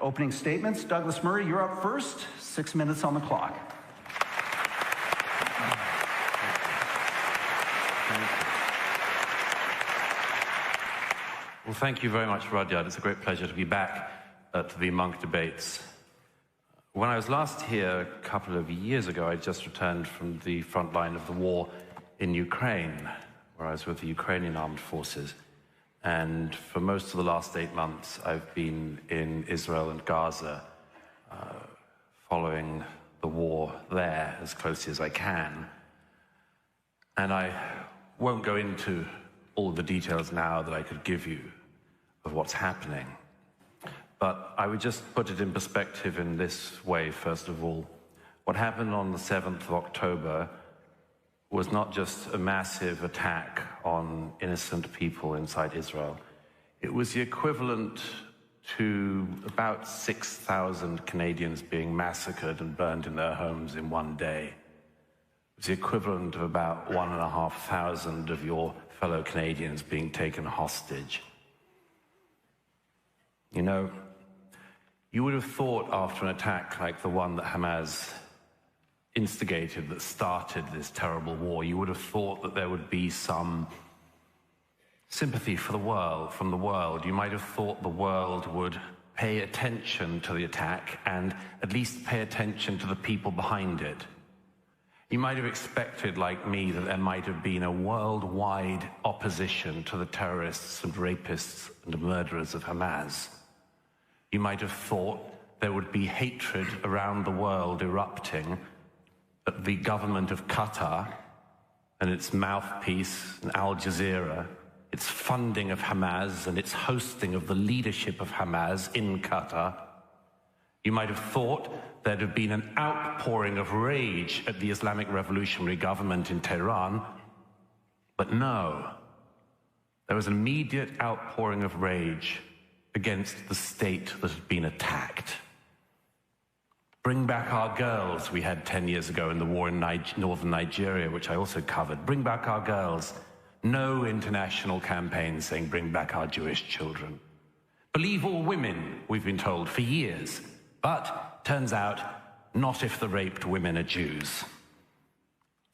Opening statements. Douglas Murray, you're up first. 6 minutes on the clock. Well, thank you very much, Rudyard. It's a great pleasure to be back at the Munk Debates. When I was last here a couple of years ago, I just returned from the front line of the war in Ukraine, where I was with the Ukrainian armed forces. And for most of the last 8 months, I've been in Israel and Gaza, following the war there as closely as I can. And I won't go into all the details now that I could give you of what's happening. But I would just put it in perspective in this way, first of all. What happened on the 7th of October was not just a massive attack on innocent people inside Israel. It was the equivalent to about 6,000 Canadians being massacred and burned in their homes in one day. It was the equivalent of about 1,500 of your fellow Canadians being taken hostage. You know, you would have thought after an attack like the one that Hamas instigated, that started this terrible war, you would have thought that there would be some sympathy for the world, from the world. You might have thought the world would pay attention to the attack and at least pay attention to the people behind it. You might have expected, like me, that there might have been a worldwide opposition to the terrorists and rapists and murderers of Hamas. You might have thought there would be hatred around the world erupting at the government of Qatar and its mouthpiece, Al Jazeera, its funding of Hamas and its hosting of the leadership of Hamas in Qatar. You might have thought there'd have been an outpouring of rage at the Islamic Revolutionary Government in Tehran, but no. There was an immediate outpouring of rage against the state that had been attacked. Bring back our girls, we had 10 years ago in the war in northern Nigeria, which I also covered. Bring back our girls. No international campaign saying bring back our Jewish children. Believe all women, we've been told for years. But turns out, not if the raped women are Jews.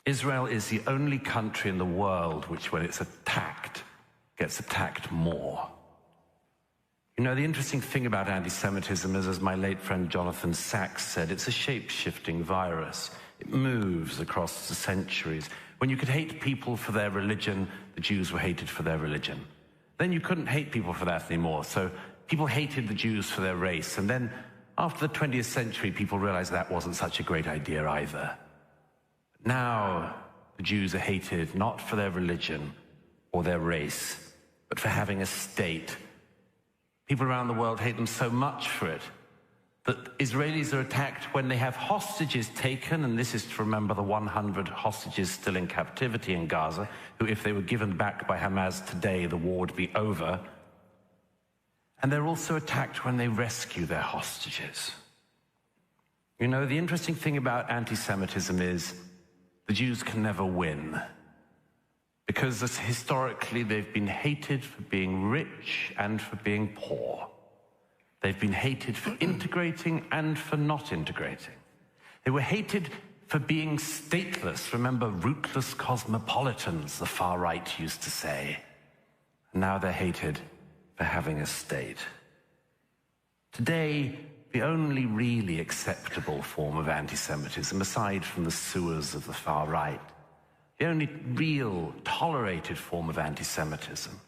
Israel is the only country in the world which, when it's attacked, gets attacked more. You know, the interesting thing about anti-Semitism is, as my late friend Jonathan Sachs said, it's a shape-shifting virus. It moves across the centuries. When you could hate people for their religion, the Jews were hated for their religion. Then you couldn't hate people for that anymore, so people hated the Jews for their race. And then, after the 20th century, people realized that wasn't such a great idea either. Now, the Jews are hated not for their religion or their race, but for having a state. People around the world hate them so much for it that Israelis are attacked when they have hostages taken, and this is to remember the 100 hostages still in captivity in Gaza, who, if they were given back by Hamas today, the war would be over. And they're also attacked when they rescue their hostages. You know, the interesting thing about anti-Semitism is the Jews can never win, because historically they've been hated for being rich and for being poor. They've been hated for integrating and for not integrating. They were hated for being stateless. Remember, rootless cosmopolitans, the far right used to say. And now they're hated for having a state. Today, the only really acceptable form of anti-Semitism, aside from the sewers of the far right, the only real tolerated form of anti-Semitism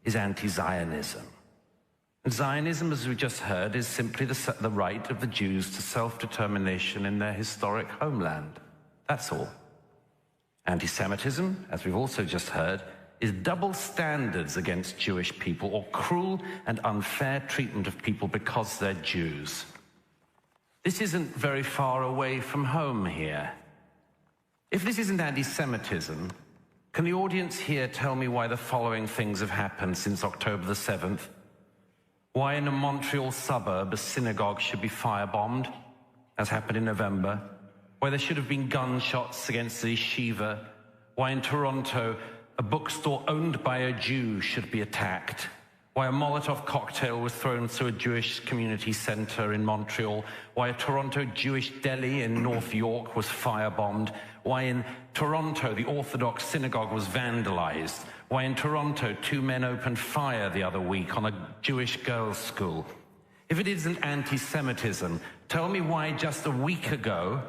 is anti-Zionism. And Zionism, as we just heard, is simply the right of the Jews to self-determination in their historic homeland. That's all. Anti-Semitism, as we've also just heard, is double standards against Jewish people, or cruel and unfair treatment of people because they're Jews. This isn't very far away from home here. If this isn't anti-Semitism, can the audience here tell me why the following things have happened since October the 7th? Why in a Montreal suburb a synagogue should be firebombed, as happened in November? Why there should have been gunshots against the yeshiva? Why in Toronto a bookstore owned by a Jew should be attacked? why a Molotov cocktail was thrown to a Jewish community center in Montreal, why a Toronto Jewish deli in North York was firebombed, why in Toronto the Orthodox synagogue was vandalized, why in Toronto 2 men opened fire the other week on a Jewish girls' school. If it isn't anti-Semitism, tell me why just a week ago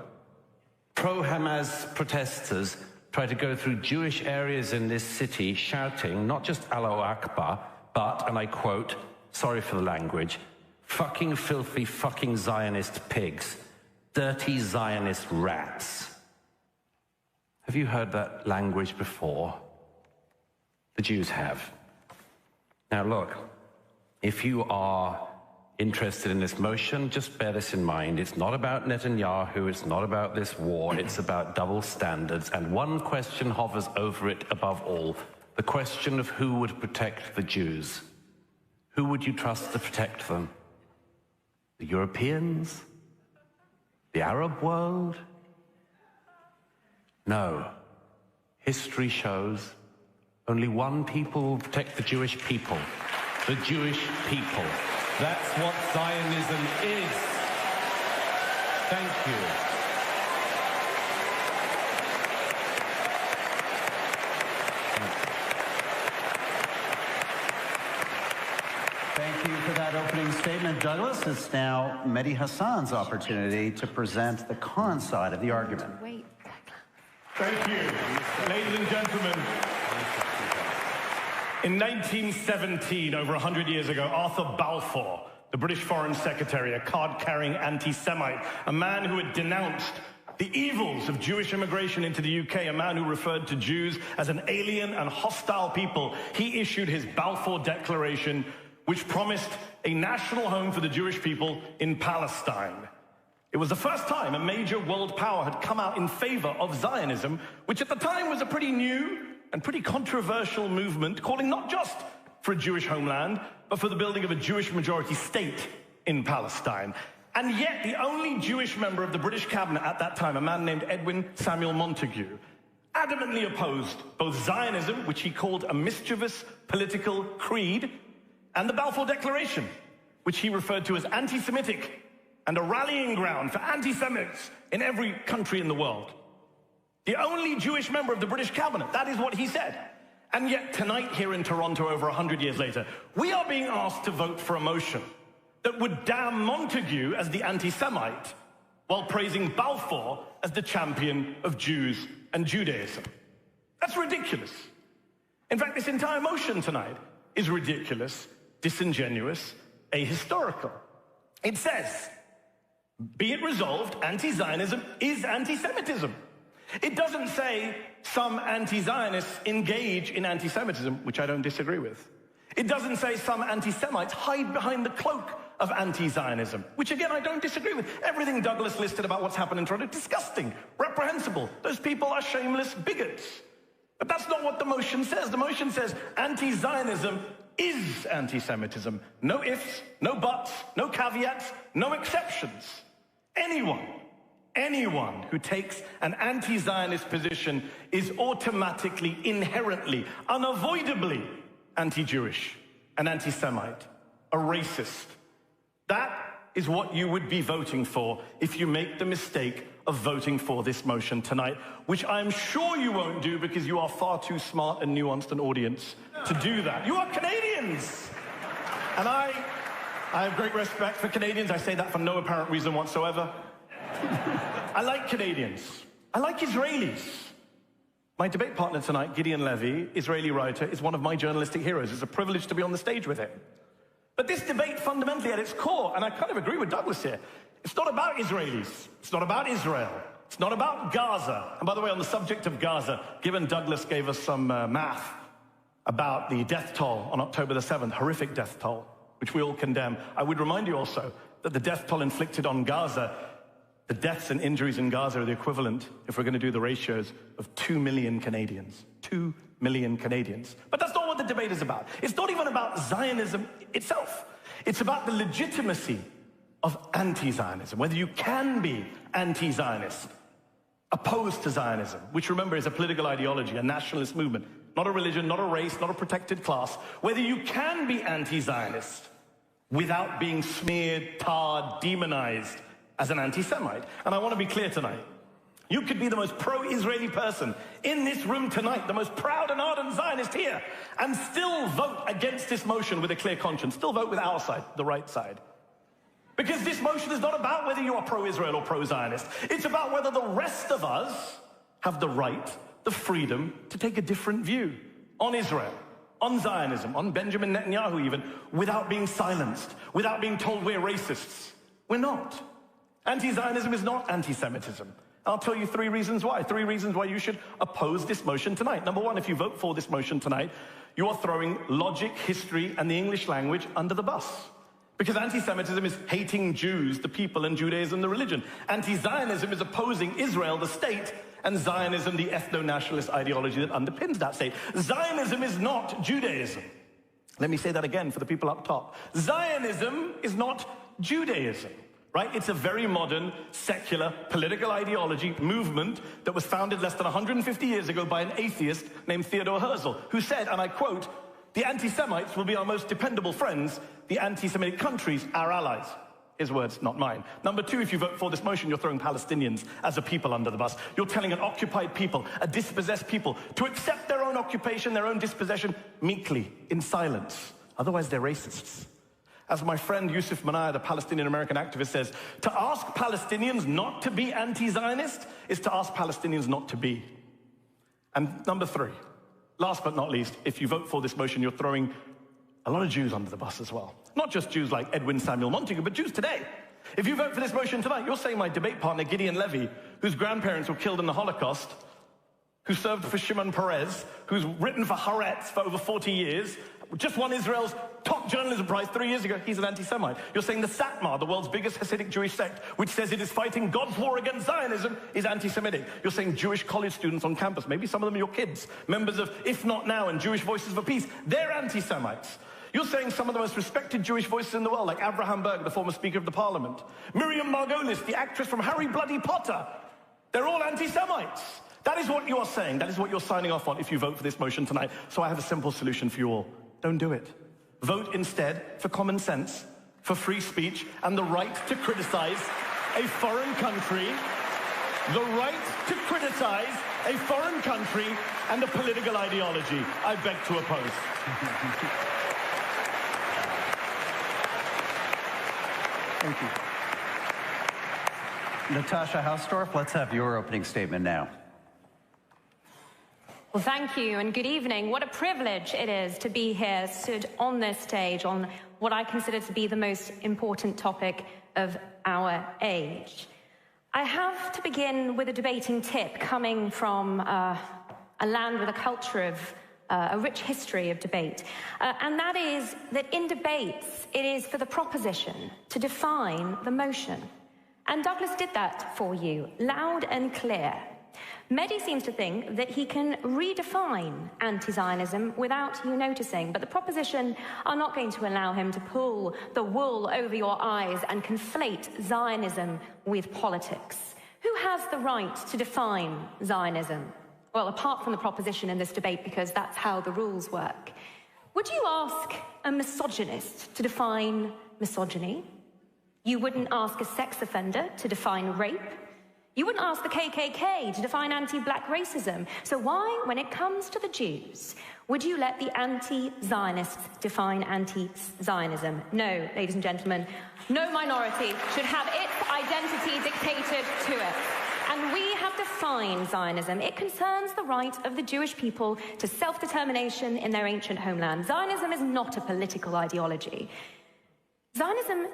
pro-Hamas protesters tried to go through Jewish areas in this city shouting not just Allahu Akbar, but, and I quote, sorry for the language, fucking filthy fucking Zionist pigs, dirty Zionist rats. Have you heard that language before? The Jews have. Now look, if you are interested in this motion, just bear this in mind. It's not about Netanyahu, it's not about this war, it's about double standards, and one question hovers over it above all. The question of who would protect the Jews. Who would you trust to protect them? The Europeans? The Arab world? No. History shows only one people will protect the Jewish people. The Jewish people. That's what Zionism is. Thank you. Thank you for that opening statement, Douglas. It's now Mehdi Hasan's opportunity to present the con side of the argument. Thank you, ladies and gentlemen. In 1917, over 100 years ago, Arthur Balfour, the British Foreign Secretary, a card-carrying anti-Semite, a man who had denounced the evils of Jewish immigration into the UK, a man who referred to Jews as an alien and hostile people, he issued his Balfour Declaration, which promised a national home for the Jewish people in Palestine. It was the first time a major world power had come out in favor of Zionism, which at the time was a pretty new and pretty controversial movement, calling not just for a Jewish homeland, but for the building of a Jewish majority state in Palestine. And yet the only Jewish member of the British cabinet at that time, a man named Edwin Samuel Montagu, adamantly opposed both Zionism, which he called a mischievous political creed, and the Balfour Declaration, which he referred to as anti-Semitic and a rallying ground for anti-Semites in every country in the world. The only Jewish member of the British cabinet, that is what he said. And yet tonight here in Toronto, over 100 years later, we are being asked to vote for a motion that would damn Montagu as the anti-Semite while praising Balfour as the champion of Jews and Judaism. That's ridiculous. In fact, this entire motion tonight is ridiculous, disingenuous, ahistorical. It says, be it resolved, anti-Zionism is anti-Semitism. It doesn't say some anti-Zionists engage in anti-Semitism, which I don't disagree with. It doesn't say some anti-Semites hide behind the cloak of anti-Zionism, which again, I don't disagree with. Everything Douglas listed about what's happened in Toronto, disgusting, reprehensible. Those people are shameless bigots. But that's not what the motion says. The motion says anti-Zionism is anti-Semitism. No ifs, no buts, no caveats, no exceptions. Anyone who takes an anti-Zionist position is automatically, inherently, unavoidably anti-Jewish, an anti-Semite, a racist. That is what you would be voting for if you make the mistake of voting for this motion tonight, which I'm sure you won't do because you are far too smart and nuanced an audience to do that. You are Canadians! And I have great respect for Canadians. I say that for no apparent reason whatsoever. I like Canadians. I like Israelis. My debate partner tonight, Gideon Levy, Israeli writer, is one of my journalistic heroes. It's a privilege to be on the stage with him. But this debate fundamentally at its core, and I kind of agree with Douglas here, it's not about Israelis. It's not about Israel. It's not about Gaza. And by the way, on the subject of Gaza, given Douglas gave us some math about the death toll on October the 7th, horrific death toll, which we all condemn, I would remind you also that the death toll inflicted on Gaza, the deaths and injuries in Gaza are the equivalent, if we're going to do the ratios, of 2 million Canadians. 2 million Canadians. But that's not what the debate is about. It's not even about Zionism itself. It's about the legitimacy of anti-Zionism, whether you can be anti-Zionist, opposed to Zionism, which remember is a political ideology, a nationalist movement, not a religion, not a race, not a protected class, whether you can be anti-Zionist without being smeared, tarred, demonized as an anti-Semite. And I want to be clear tonight. You could be the most pro-Israeli person in this room tonight, the most proud and ardent Zionist here, and still vote against this motion with a clear conscience. Still vote with our side, the right side. Because this motion is not about whether you are pro-Israel or pro-Zionist. It's about whether the rest of us have the right, the freedom to take a different view on Israel, on Zionism, on Benjamin Netanyahu even, without being silenced, without being told we're racists. We're not. Anti-Zionism is not anti-Semitism. I'll tell you 3 reasons why. 3 reasons why you should oppose this motion tonight. Number 1, if you vote for this motion tonight, you are throwing logic, history, and the English language under the bus. Because anti-Semitism is hating Jews, the people, and Judaism, the religion. Anti-Zionism is opposing Israel, the state, and Zionism, the ethno-nationalist ideology that underpins that state. Zionism is not Judaism. Let me say that again for the people up top. Zionism is not Judaism, right? It's a very modern, secular, political ideology movement that was founded less than 150 years ago by an atheist named Theodor Herzl, who said, and I quote, "The anti-Semites will be our most dependable friends, the anti-Semitic countries our allies." His words, not mine. Number 2, if you vote for this motion, you're throwing Palestinians as a people under the bus. You're telling an occupied people, a dispossessed people, to accept their own occupation, their own dispossession, meekly, in silence. Otherwise, they're racists. As my friend Yusuf Manaya, the Palestinian-American activist, says, to ask Palestinians not to be anti-Zionist is to ask Palestinians not to be. And number 3, last but not least, if you vote for this motion, you're throwing a lot of Jews under the bus as well. Not just Jews like Edwin Samuel Montagu, but Jews today. If you vote for this motion tonight, you're saying my debate partner, Gideon Levy, whose grandparents were killed in the Holocaust, who served for Shimon Peres, who's written for Haaretz for over 40 years, just won Israel's top journalism prize 3 years ago, he's an anti-Semite. You're saying the Satmar, the world's biggest Hasidic Jewish sect, which says it is fighting God's war against Zionism, is anti-Semitic. You're saying Jewish college students on campus, maybe some of them are your kids, members of If Not Now and Jewish Voices for Peace, they're anti-Semites. You're saying some of the most respected Jewish voices in the world, like Abraham Berg, the former Speaker of the Parliament, Miriam Margolis, the actress from Harry Bloody Potter, they're all anti-Semites. That is what you are saying. That is what you're signing off on if you vote for this motion tonight. So I have a simple solution for you all. Don't do it. Vote instead for common sense, for free speech, and the right to criticize a foreign country, the right to criticize a foreign country and a political ideology. I beg to oppose. Thank you. Natasha Hausdorff, let's have your opening statement now. Well, thank you and good evening. What a privilege it is to be here, stood on this stage on what I consider to be the most important topic of our age. I have to begin with a debating tip coming from a land with a culture of a rich history of debate. And that is that in debates, it is for the proposition to define the motion. And Douglas did that for you, loud and clear. Mehdi seems to think that he can redefine anti-Zionism without you noticing, but the proposition are not going to allow him to pull the wool over your eyes and conflate Zionism with politics. Who has the right to define Zionism? Well, apart from the proposition in this debate, because that's how the rules work. Would you ask a misogynist to define misogyny? You wouldn't ask a sex offender to define rape? You wouldn't ask the KKK to define anti-black racism. So why, when it comes to the Jews, would you let the anti-Zionists define anti-Zionism? No, ladies and gentlemen, no minority should have its identity dictated to it. And we have defined Zionism. It concerns the right of the Jewish people to self-determination in their ancient homeland. Zionism is not a political ideology. Zionism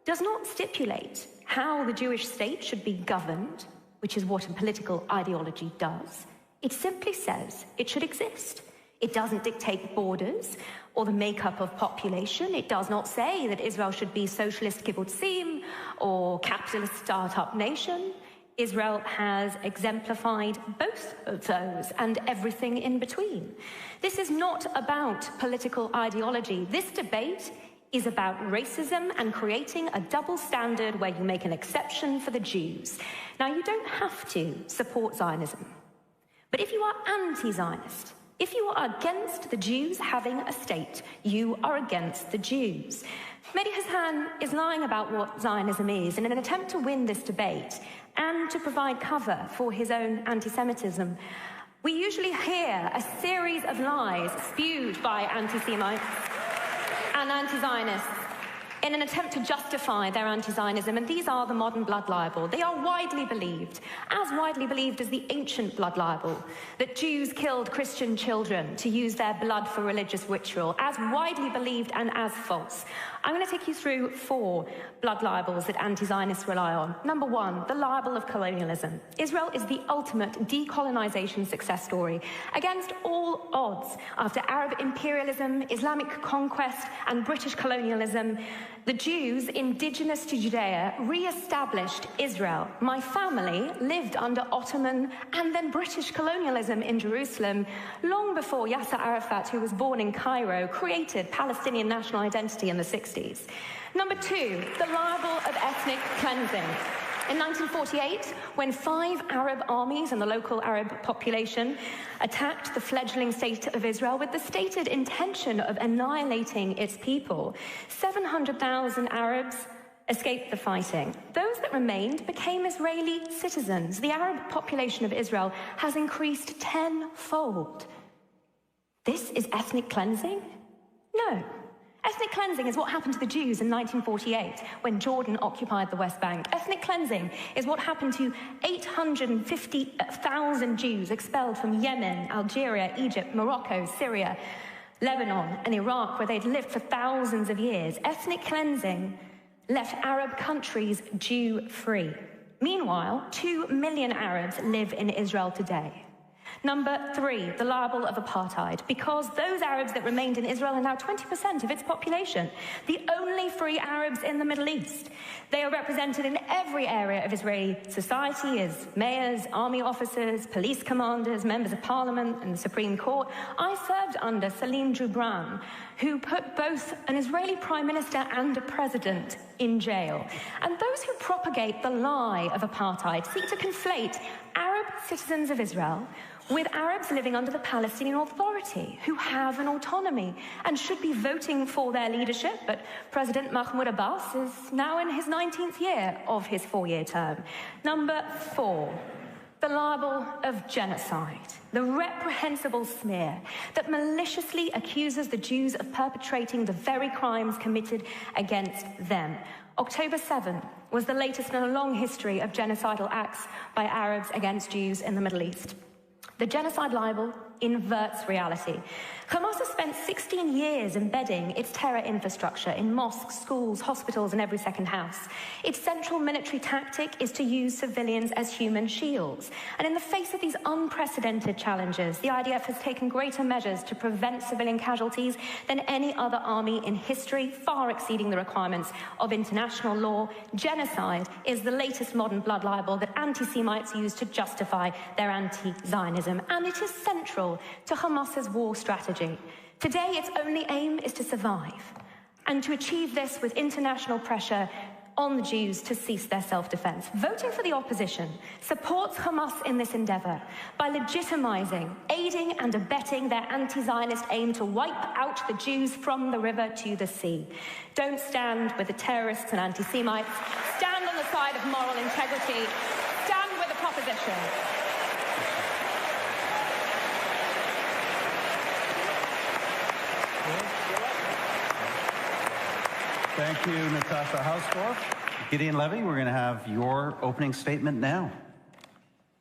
does not stipulate how the Jewish state should be governed, which is what a political ideology does. It simply says it should exist. It doesn't dictate borders or the makeup of population. It does not say that Israel should be socialist kibbutzim or capitalist startup nation. Israel has exemplified both of those and everything in between. This is not about political ideology. This debate is about racism and creating a double standard where you make an exception for the Jews. Now, you don't have to support Zionism, but if you are anti-Zionist, If you are against the Jews having a state, you are against the Jews. Mehdi Hasan is lying about what Zionism is, and in an attempt to win this debate and to provide cover for his own anti-Semitism, we usually hear a series of lies spewed by anti-Semites and anti-Zionists in an attempt to justify their anti-Zionism, and these are the modern blood libel. They are widely believed as the ancient blood libel, that Jews killed Christian children to use their blood for religious ritual, as widely believed and as false. I'm going to take you through 4 blood libels that anti-Zionists rely on. Number 1, the libel of colonialism. Israel is the ultimate decolonization success story against all odds. After Arab imperialism, Islamic conquest, and British colonialism, the Jews indigenous to Judea re-established Israel. My family lived under Ottoman and then British colonialism in Jerusalem long before Yasser Arafat, who was born in Cairo, created Palestinian national identity in the 60s. Number 2, the libel of ethnic cleansing. In 1948, when 5 Arab armies and the local Arab population attacked the fledgling state of Israel with the stated intention of annihilating its people, 700,000 Arabs escaped the fighting. Those that remained became Israeli citizens. The Arab population of Israel has increased tenfold. This is ethnic cleansing? No. Ethnic cleansing is what happened to the Jews in 1948 when Jordan occupied the West Bank. Ethnic cleansing is what happened to 850,000 Jews expelled from Yemen, Algeria, Egypt, Morocco, Syria, Lebanon, and Iraq, where they'd lived for thousands of years. Ethnic cleansing left Arab countries Jew-free. Meanwhile, 2 million Arabs live in Israel today. Number 3, the libel of apartheid, because those Arabs that remained in Israel are now 20% of its population, the only free Arabs in the Middle East. They are represented in every area of Israeli society as mayors, army officers, police commanders, members of parliament, and the Supreme Court. I served under Salim Gibran, who put both an Israeli prime minister and a president in jail. And those who propagate the lie of apartheid seek to conflate Arab citizens of Israel with Arabs living under the Palestinian Authority, who have an autonomy and should be voting for their leadership. But President Mahmoud Abbas is now in his 19th year of his 4-year term. Number 4, the libel of genocide, the reprehensible smear that maliciously accuses the Jews of perpetrating the very crimes committed against them. October 7 was the latest in a long history of genocidal acts by Arabs against Jews in the Middle East. The genocide libel inverts reality. Hamas has spent 16 years embedding its terror infrastructure in mosques, schools, hospitals, and every second house. Its central military tactic is to use civilians as human shields. And in the face of these unprecedented challenges, the IDF has taken greater measures to prevent civilian casualties than any other army in history, far exceeding the requirements of international law. Genocide is the latest modern blood libel that anti-Semites use to justify their anti-Zionism, and it is central to Hamas's war strategy. Today, its only aim is to survive, and to achieve this with international pressure on the Jews to cease their self-defense. Voting for the opposition supports Hamas in this endeavor by legitimizing, aiding, and abetting their anti-Zionist aim to wipe out the Jews from the river to the sea. Don't stand with the terrorists and anti-Semites. Stand on the side of moral integrity. Stand with the proposition. Thank you, Natasha Hausdorff. Gideon Levy, we're going to have your opening statement now.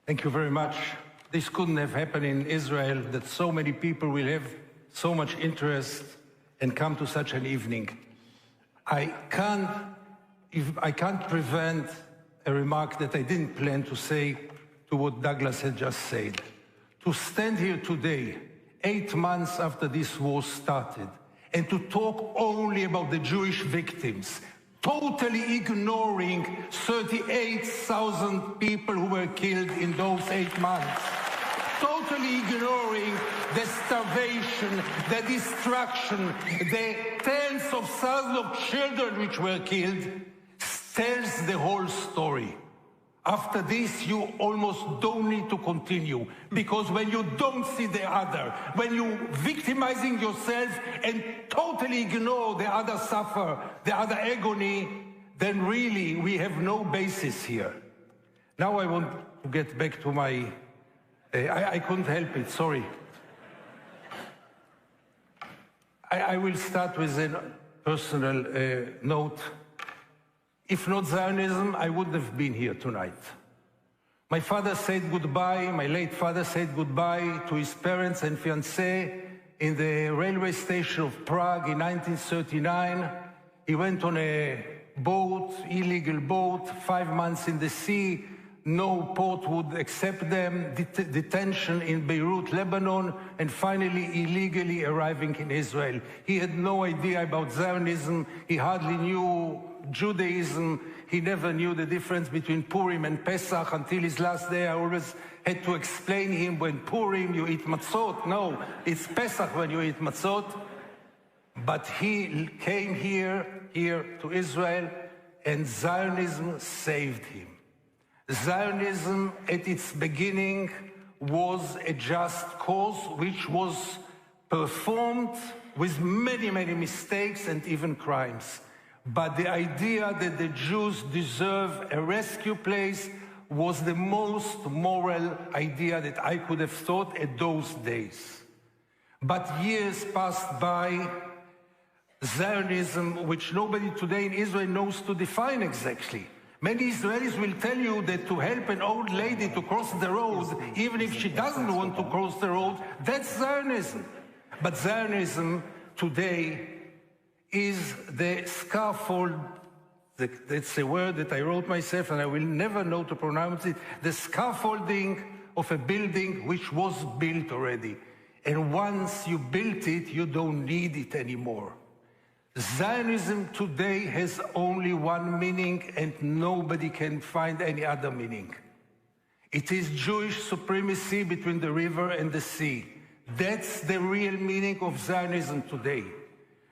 Thank you very much. This couldn't have happened in Israel, that so many people will have so much interest and come to such an evening. I can't prevent a remark that I didn't plan to say to what Douglas had just said. To stand here today, 8 months after this war started, and to talk only about the Jewish victims, totally ignoring 38,000 people who were killed in those 8 months, totally ignoring the starvation, the destruction, the tens of thousands of children which were killed, tells the whole story. After this, you almost don't need to continue, because when you don't see the other, when you're victimizing yourself and totally ignore the other suffer, the other agony, then really we have no basis here. Now I want to get back to my... I couldn't help it, sorry. I will start with a personal note. If not Zionism, I wouldn't have been here tonight. My father said goodbye, my late father said goodbye to his parents and fiancée in the railway station of Prague in 1939. He went on a boat, illegal boat, 5 months in the sea. No port would accept them, detention in Beirut, Lebanon, and finally illegally arriving in Israel. He had no idea about Zionism. He hardly knew Judaism. He never knew the difference between Purim and Pesach until his last day. I always had to explain him, when Purim you eat matzot. No, it's Pesach when you eat matzot. But he came here to Israel, and Zionism saved him. Zionism at its beginning was a just cause which was performed with many, many mistakes and even crimes. But the idea that the Jews deserve a rescue place was the most moral idea that I could have thought at those days. But years passed by. Zionism, which nobody today in Israel knows to define exactly. Many Israelis will tell you that to help an old lady to cross the road, even if she doesn't want to cross the road, that's Zionism. But Zionism today is the scaffold, that's a word that I wrote myself and I will never know to pronounce it, the scaffolding of a building which was built already. And once you built it, you don't need it anymore. Zionism today has only one meaning, and nobody can find any other meaning. It is Jewish supremacy between the river and the sea. That's the real meaning of Zionism today.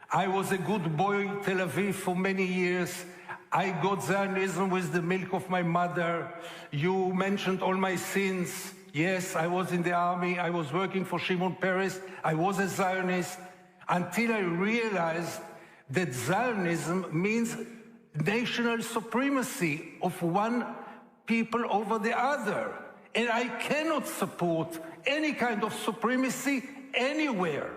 I was a good boy in Tel Aviv for many years. I got Zionism with the milk of my mother. You mentioned all my sins. Yes, I was in the army. I was working for Shimon Peres. I was a Zionist until I realized that Zionism means national supremacy of one people over the other. And I cannot support any kind of supremacy anywhere.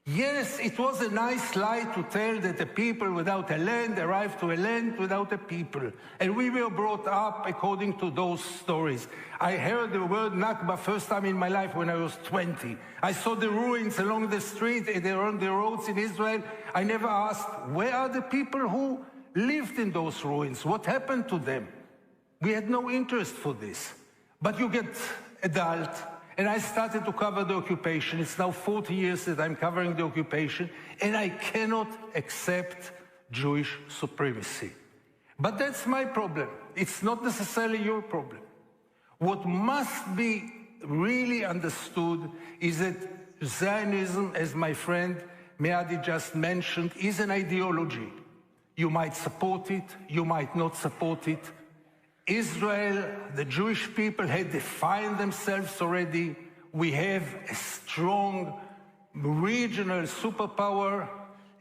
Yes, it was a nice lie to tell that a people without a land arrived to a land without a people. And we were brought up according to those stories. I heard the word Nakba first time in my life when I was 20. I saw the ruins along the street and around the roads in Israel. I never asked, where are the people who lived in those ruins? What happened to them? We had no interest for this. But you get adult, and I started to cover the occupation. It's now 40 years that I'm covering the occupation, and I cannot accept Jewish supremacy. But that's my problem. It's not necessarily your problem. What must be really understood is that Zionism, as my friend Mehdi just mentioned, is an ideology. You might support it, you might not support it. Israel, the Jewish people had defined themselves already. We have a strong regional superpower,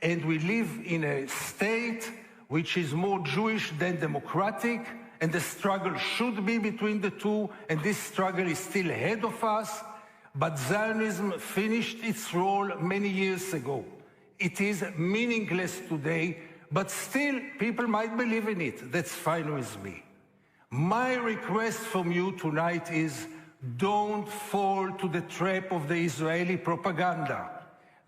and we live in a state which is more Jewish than democratic, and the struggle should be between the two, and this struggle is still ahead of us. But Zionism finished its role many years ago. It is meaningless today, but still people might believe in it. That's fine with me. My request from you tonight is, don't fall to the trap of the Israeli propaganda.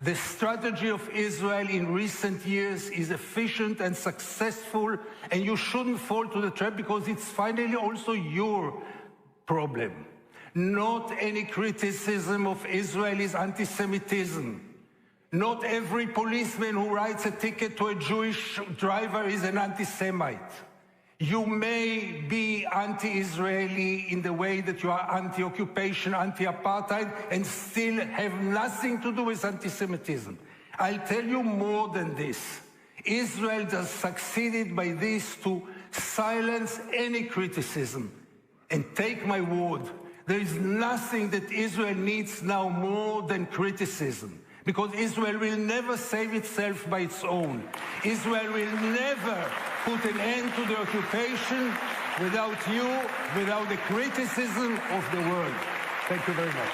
The strategy of Israel in recent years is efficient and successful, and you shouldn't fall to the trap, because it's finally also your problem. Not any criticism of Israel is anti-Semitism. Not every policeman who writes a ticket to a Jewish driver is an anti-Semite. You may be anti-Israeli in the way that you are anti-occupation, anti-apartheid, and still have nothing to do with anti-Semitism. I'll tell you more than this. Israel has succeeded by this to silence any criticism. And take my word, there is nothing that Israel needs now more than criticism, because Israel will never save itself by its own. Israel will never put an end to the occupation without you, without the criticism of the world. Thank you very much.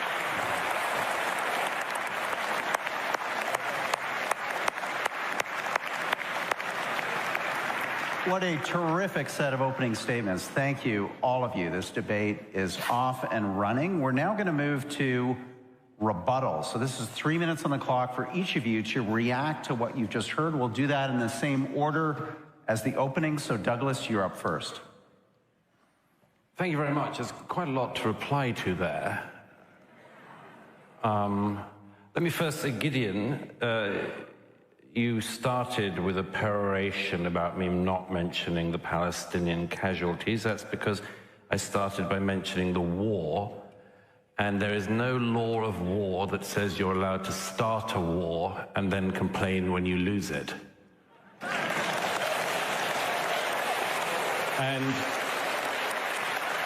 What a terrific set of opening statements. Thank you, all of you. This debate is off and running. We're now going to move to rebuttal. So this is 3 minutes on the clock for each of you to react to what you've just heard. We'll do that in the same order as the opening. So Douglas, you're up first. Thank you very much. There's quite a lot to reply to there. Let me first say, Gideon, you started with a peroration about me not mentioning the Palestinian casualties. That's because I started by mentioning the war, and there is no law of war that says you're allowed to start a war and then complain when you lose it.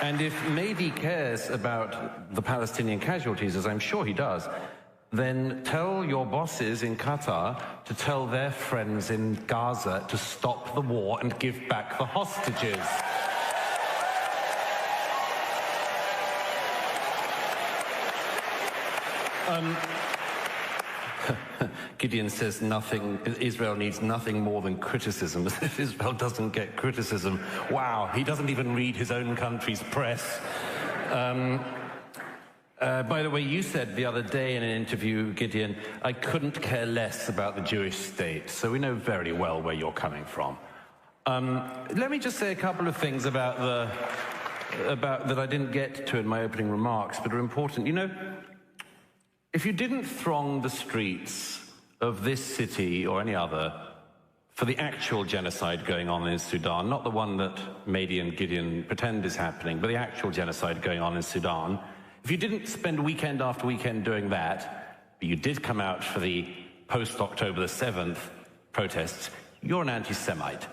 And if Mehdi cares about the Palestinian casualties, as I'm sure he does, then tell your bosses in Qatar to tell their friends in Gaza to stop the war and give back the hostages. Gideon says Israel needs nothing more than criticism. As if Israel doesn't get criticism. Wow, he doesn't even read his own country's press. By the way, you said the other day in an interview, Gideon, I couldn't care less about the Jewish state. So we know very well where you're coming from. Let me just say a couple of things about that I didn't get to in my opening remarks, but are important. You know, if you didn't throng the streets of this city or any other for the actual genocide going on in Sudan, not the one that Mehdi and Gideon pretend is happening, but the actual genocide going on in Sudan, if you didn't spend weekend after weekend doing that, but you did come out for the post-October the 7th protests, you're an anti-Semite.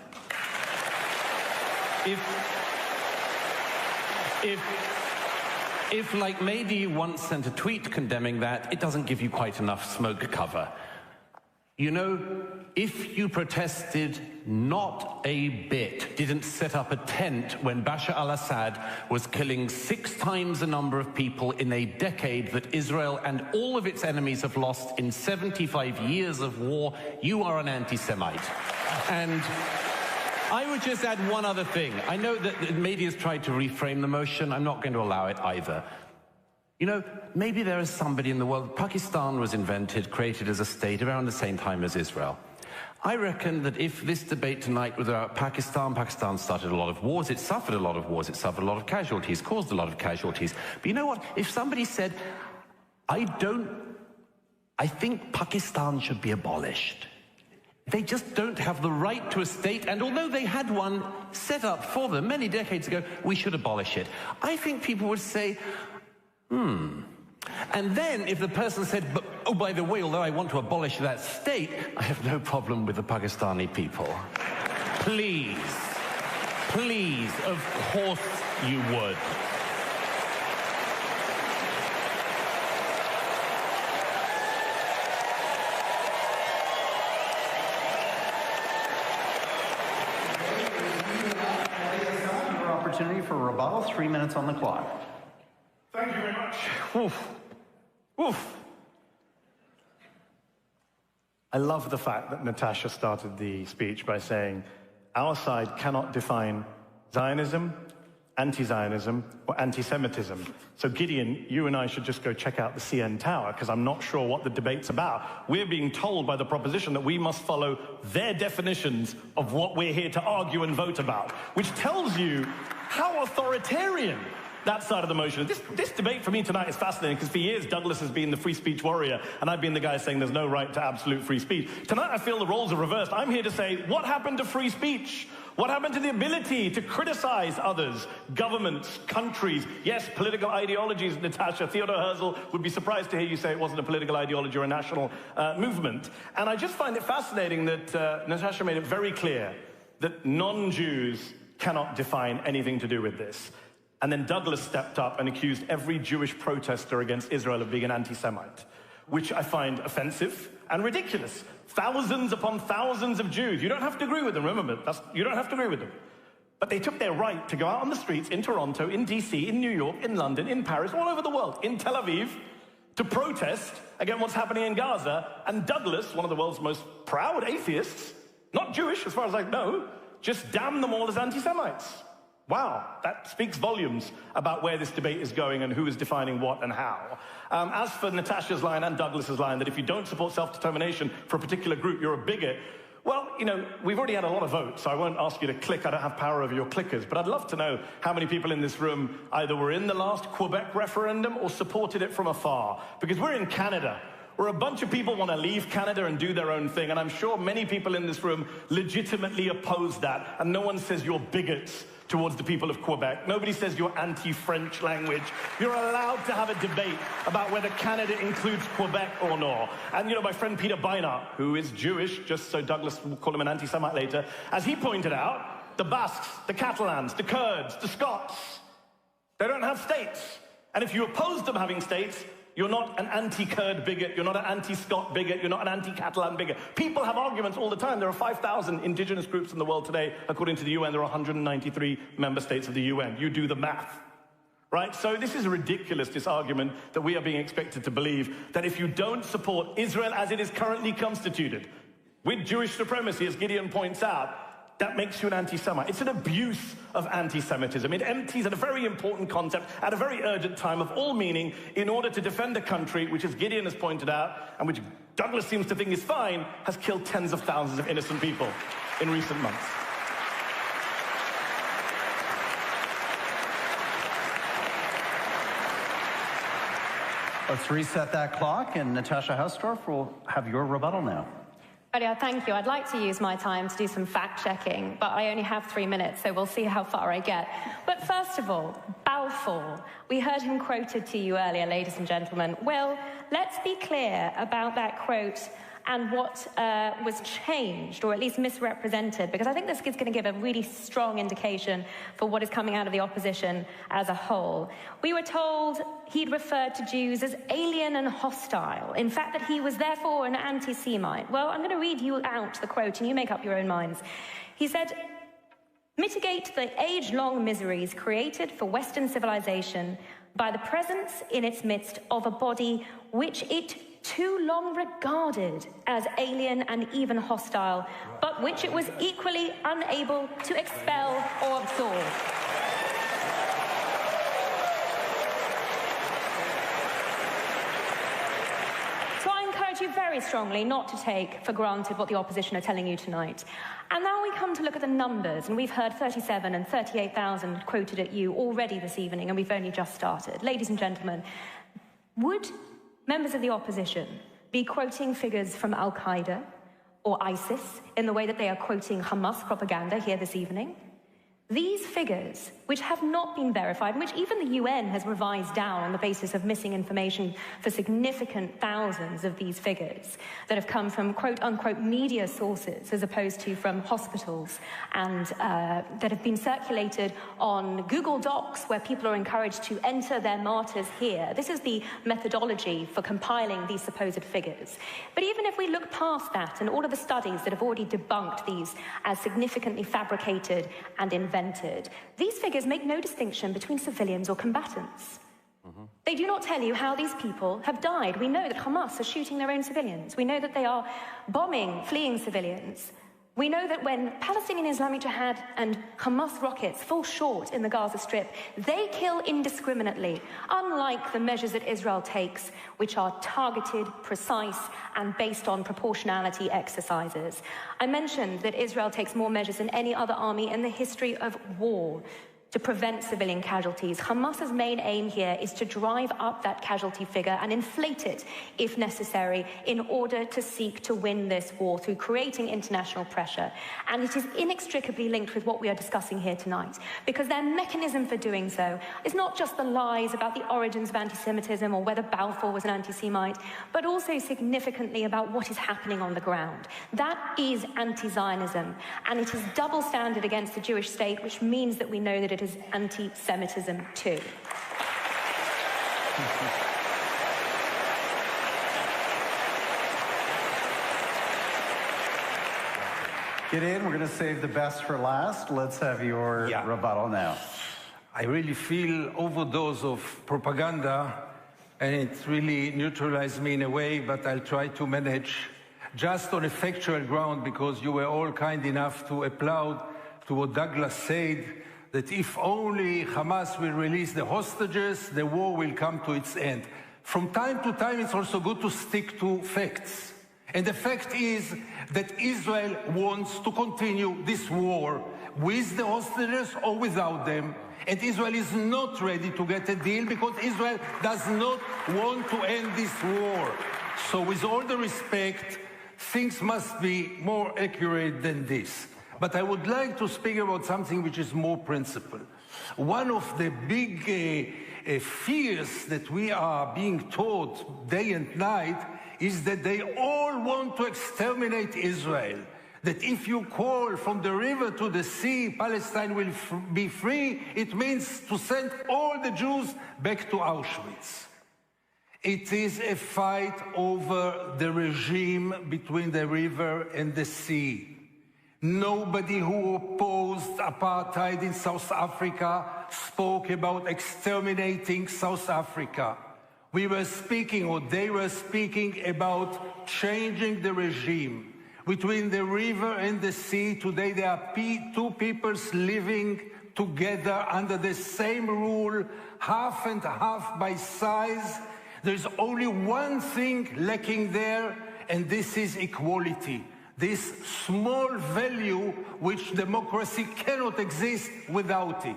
If, like Mehdi once sent a tweet condemning that, it doesn't give you quite enough smoke cover. You know, if you protested not a bit, didn't set up a tent when Bashar al-Assad was killing 6 times the number of people in a decade that Israel and all of its enemies have lost in 75 years of war, you are an anti-Semite. And I would just add one other thing. I know that media has tried to reframe the motion. I'm not going to allow it either. You know, maybe there is somebody in the world. Pakistan was invented, created as a state around the same time as Israel. I reckon that if this debate tonight was about Pakistan started a lot of wars, it suffered a lot of wars, it suffered a lot of casualties, caused a lot of casualties. But you know what? If somebody said, I think Pakistan should be abolished. They just don't have the right to a state, and although they had one set up for them many decades ago, we should abolish it. I think people would say, And then if the person said, but, oh, by the way, although I want to abolish that state, I have no problem with the Pakistani people. Please, please, of course you would. Opportunity for rebuttal, 3 minutes on the clock. Thank you very much. Oof. Oof. I love the fact that Natasha started the speech by saying, our side cannot define Zionism, anti-Zionism, or anti-Semitism. So Gideon, you and I should just go check out the CN Tower, because I'm not sure what the debate's about. We're being told by the proposition that we must follow their definitions of what we're here to argue and vote about, which tells you how authoritarian that side of the motion. This debate for me tonight is fascinating, because for years Douglas has been the free speech warrior, and I've been the guy saying there's no right to absolute free speech. Tonight I feel the roles are reversed. I'm here to say, what happened to free speech? What happened to the ability to criticize others, governments, countries, yes, political ideologies, Natasha? Theodore Herzl would be surprised to hear you say it wasn't a political ideology or a national movement. And I just find it fascinating that Natasha made it very clear that non-Jews cannot define anything to do with this. And then Douglas stepped up and accused every Jewish protester against Israel of being an anti-Semite, which I find offensive and ridiculous. Thousands upon thousands of Jews. You don't have to agree with them, remember, you don't have to agree with them. But they took their right to go out on the streets in Toronto, in DC, in New York, in London, in Paris, all over the world, in Tel Aviv, to protest against what's happening in Gaza. And Douglas, one of the world's most proud atheists, not Jewish as far as I know, just damned them all as anti-Semites. Wow, that speaks volumes about where this debate is going and who is defining what and how. As for Natasha's line and Douglas's line that if you don't support self-determination for a particular group, you're a bigot, well, you know, we've already had a lot of votes, so I won't ask you to click. I don't have power over your clickers. But I'd love to know how many people in this room either were in the last Quebec referendum or supported it from afar. Because we're in Canada, where a bunch of people want to leave Canada and do their own thing. And I'm sure many people in this room legitimately oppose that. And no one says you're bigots towards the people of Quebec. Nobody says you're anti-French language. You're allowed to have a debate about whether Canada includes Quebec or not. And, you know, my friend Peter Beinart, who is Jewish, just so Douglas will call him an anti-Semite later, as he pointed out, the Basques, the Catalans, the Kurds, the Scots, they don't have states. And if you oppose them having states, you're not an anti-Kurd bigot, you're not an anti-Scot bigot, you're not an anti-Catalan bigot. People have arguments all the time. There are 5,000 indigenous groups in the world today. According to the UN, there are 193 member states of the UN. You do the math, right? So this is ridiculous, this argument that we are being expected to believe that if you don't support Israel as it is currently constituted, with Jewish supremacy, as Gideon points out, that makes you an anti-Semite. It's an abuse of anti-Semitism. It empties at a very important concept, at a very urgent time of all meaning, in order to defend a country which, as Gideon has pointed out, and which Douglas seems to think is fine, has killed tens of thousands of innocent people in recent months. Let's reset that clock, and Natasha Hausdorff will have your rebuttal now. Thank you. I'd like to use my time to do some fact-checking, but I only have 3 minutes, so we'll see how far I get. But first of all, Balfour. We heard him quoted to you earlier, ladies and gentlemen. Well, let's be clear about that quote and what was changed, or at least misrepresented, because I think this is going to give a really strong indication for what is coming out of the opposition as a whole. We were told he'd referred to Jews as alien and hostile, in fact that he was therefore an anti-Semite. Well, I'm going to read you out the quote, and you make up your own minds. He said, "Mitigate the age-long miseries created for Western civilization by the presence in its midst of a body which it too long regarded as alien and even hostile, but which it was equally unable to expel or absorb." So I encourage you very strongly not to take for granted what the opposition are telling you tonight. And now we come to look at the numbers, and we've heard 37 and 38,000 quoted at you already this evening, and we've only just started. Ladies and gentlemen, would members of the opposition be quoting figures from Al-Qaeda or ISIS in the way that they are quoting Hamas propaganda here this evening? These figures, which have not been verified, and which even the UN has revised down on the basis of missing information for significant thousands of these figures that have come from quote-unquote media sources as opposed to from hospitals, and that have been circulated on Google Docs where people are encouraged to enter their martyrs here. This is the methodology for compiling these supposed figures. But even if we look past that and all of the studies that have already debunked these as significantly fabricated and invented, these figures make no distinction between civilians or combatants. They do not tell you how these people have died. We know that Hamas are shooting their own civilians. We know that they are bombing fleeing civilians. We know that when Palestinian Islamic Jihad and Hamas rockets fall short in the Gaza Strip, they kill indiscriminately, unlike the measures that Israel takes, which are targeted, precise, and based on proportionality exercises. I mentioned that Israel takes more measures than any other army in the history of war. to prevent civilian casualties. Hamas's main aim here is to drive up that casualty figure and inflate it, if necessary, in order to seek to win this war through creating international pressure. And it is inextricably linked with what we are discussing here tonight, because their mechanism for doing so is not just the lies about the origins of anti-Semitism or whether Balfour was an anti-Semite, but also significantly about what is happening on the ground. That is anti-Zionism, and it is double standard against the Jewish state, which means that we know that it is anti-Semitism too. Gideon, we're going to save the best for last. Let's have your rebuttal now. I really feel overdose of propaganda, and it really neutralized me in a way, but I'll try to manage just on a factual ground, because you were all kind enough to applaud to what Douglas said, that if only Hamas will release the hostages, the war will come to its end. From time to time, it's also good to stick to facts. And the fact is that Israel wants to continue this war with the hostages or without them. And Israel is not ready to get a deal because Israel does not want to end this war. So with all the respect, things must be more accurate than this. But I would like to speak about something which is more principled. One of the big fears that we are being taught day and night is that they all want to exterminate Israel. That if you call from the river to the sea, Palestine will be free, it means to send all the Jews back to Auschwitz. It is a fight over the regime between the river and the sea. Nobody who opposed apartheid in South Africa spoke about exterminating South Africa. We were speaking, or they were speaking, about changing the regime. Between the river and the sea, today there are two peoples living together under the same rule, half and half by size. There's only one thing lacking there, and this is equality. This small value which democracy cannot exist without it.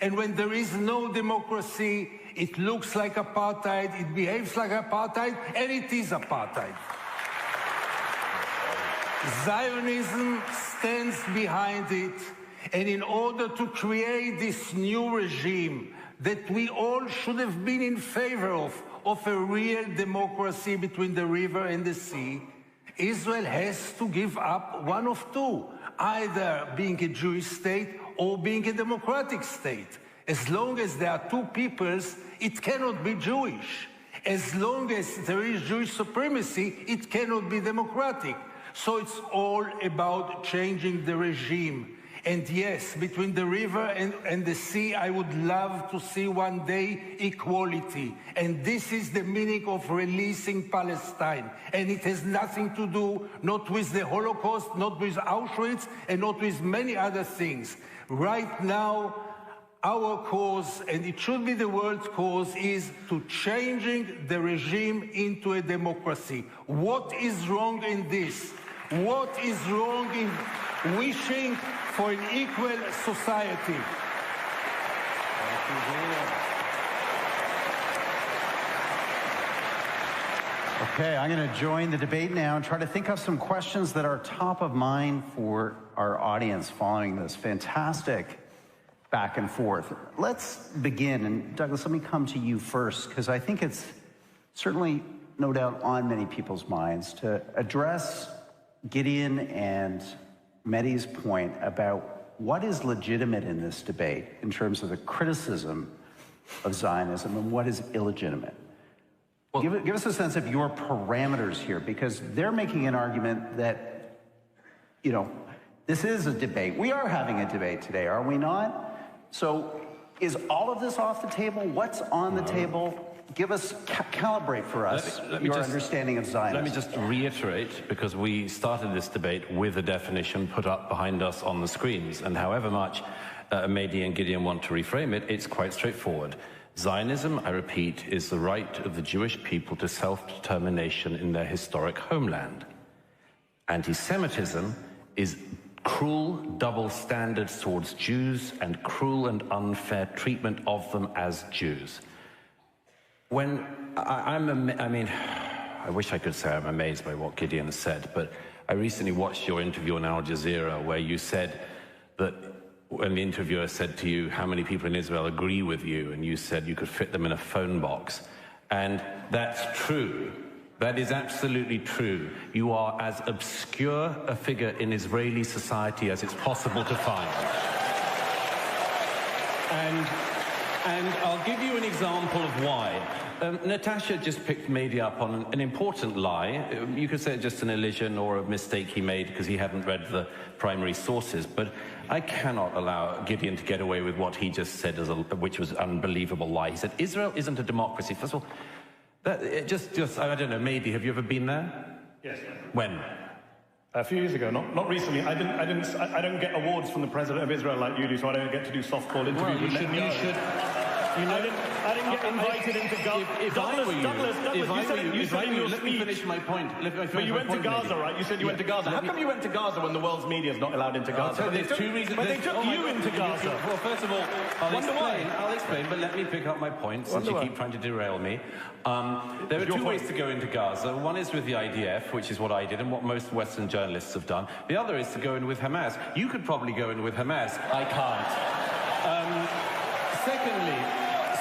And when there is no democracy, it looks like apartheid, it behaves like apartheid, and it is apartheid. Zionism stands behind it, and in order to create this new regime that we all should have been in favor of a real democracy between the river and the sea, Israel has to give up one of two, either being a Jewish state or being a democratic state. As long as there are two peoples, it cannot be Jewish. As long as there is Jewish supremacy, it cannot be democratic. So it's all about changing the regime. And yes, between the river and the sea, I would love to see one day equality. And this is the meaning of releasing Palestine. And it has nothing to do, not with the Holocaust, not with Auschwitz, and not with many other things. Right now, our cause, and it should be the world's cause, is to changing the regime into a democracy. What is wrong in this? What is wrong in wishing for an equal society? Okay, I'm going to join the debate now and try to think of some questions that are top of mind for our audience following this fantastic back and forth. Let's begin, and Douglas, let me come to you first, because I think it's certainly, no doubt, on many people's minds to address Gideon and Mehdi's point about what is legitimate in this debate in terms of the criticism of Zionism and what is illegitimate. Well, give us a sense of your parameters here, because they're making an argument that, you know, this is a debate. We are having a debate today, are we not? So is all of this off the table? What's on the table? Give us, calibrate for us your understanding of Zionism. Let me just reiterate, because we started this debate with a definition put up behind us on the screens, and however much Mehdi and Gideon want to reframe it, it's quite straightforward. Zionism, I repeat, is the right of the Jewish people to self-determination in their historic homeland. Anti-Semitism is cruel double standards towards Jews and cruel and unfair treatment of them as Jews. When I wish I could say I'm amazed by what Gideon said, but I recently watched your interview on Al Jazeera where you said that when the interviewer said to you how many people in Israel agree with you, and you said you could fit them in a phone box. And that's true. That is absolutely true. You are as obscure a figure in Israeli society as it's possible to find. And I'll give you an example of why. Natasha just picked Mehdi up on an important lie. You could say it's just an elision or a mistake he made because he hadn't read the primary sources. But I cannot allow Gideon to get away with what he just said, which was an unbelievable lie. He said, Israel isn't a democracy. First of all, I don't know, Mehdi, have you ever been there? Yes. When? A few years ago, not recently. I don't get awards from the president of Israel like you do, so I don't get to do softball interviews with Netanyahu. I didn't get invited into Gaza. Let me finish my point. But you went to Gaza, right? You said you went to Gaza. How come you went to Gaza when the world's media is not allowed into Gaza? There's two reasons. But they took you into Gaza. Well, first of all, I'll explain, but let me pick up my point since you keep trying to derail me. There are two ways to go into Gaza. One is with the IDF, which is what I did and what most Western journalists have done. The other is to go in with Hamas. You could probably go in with Hamas. I can't.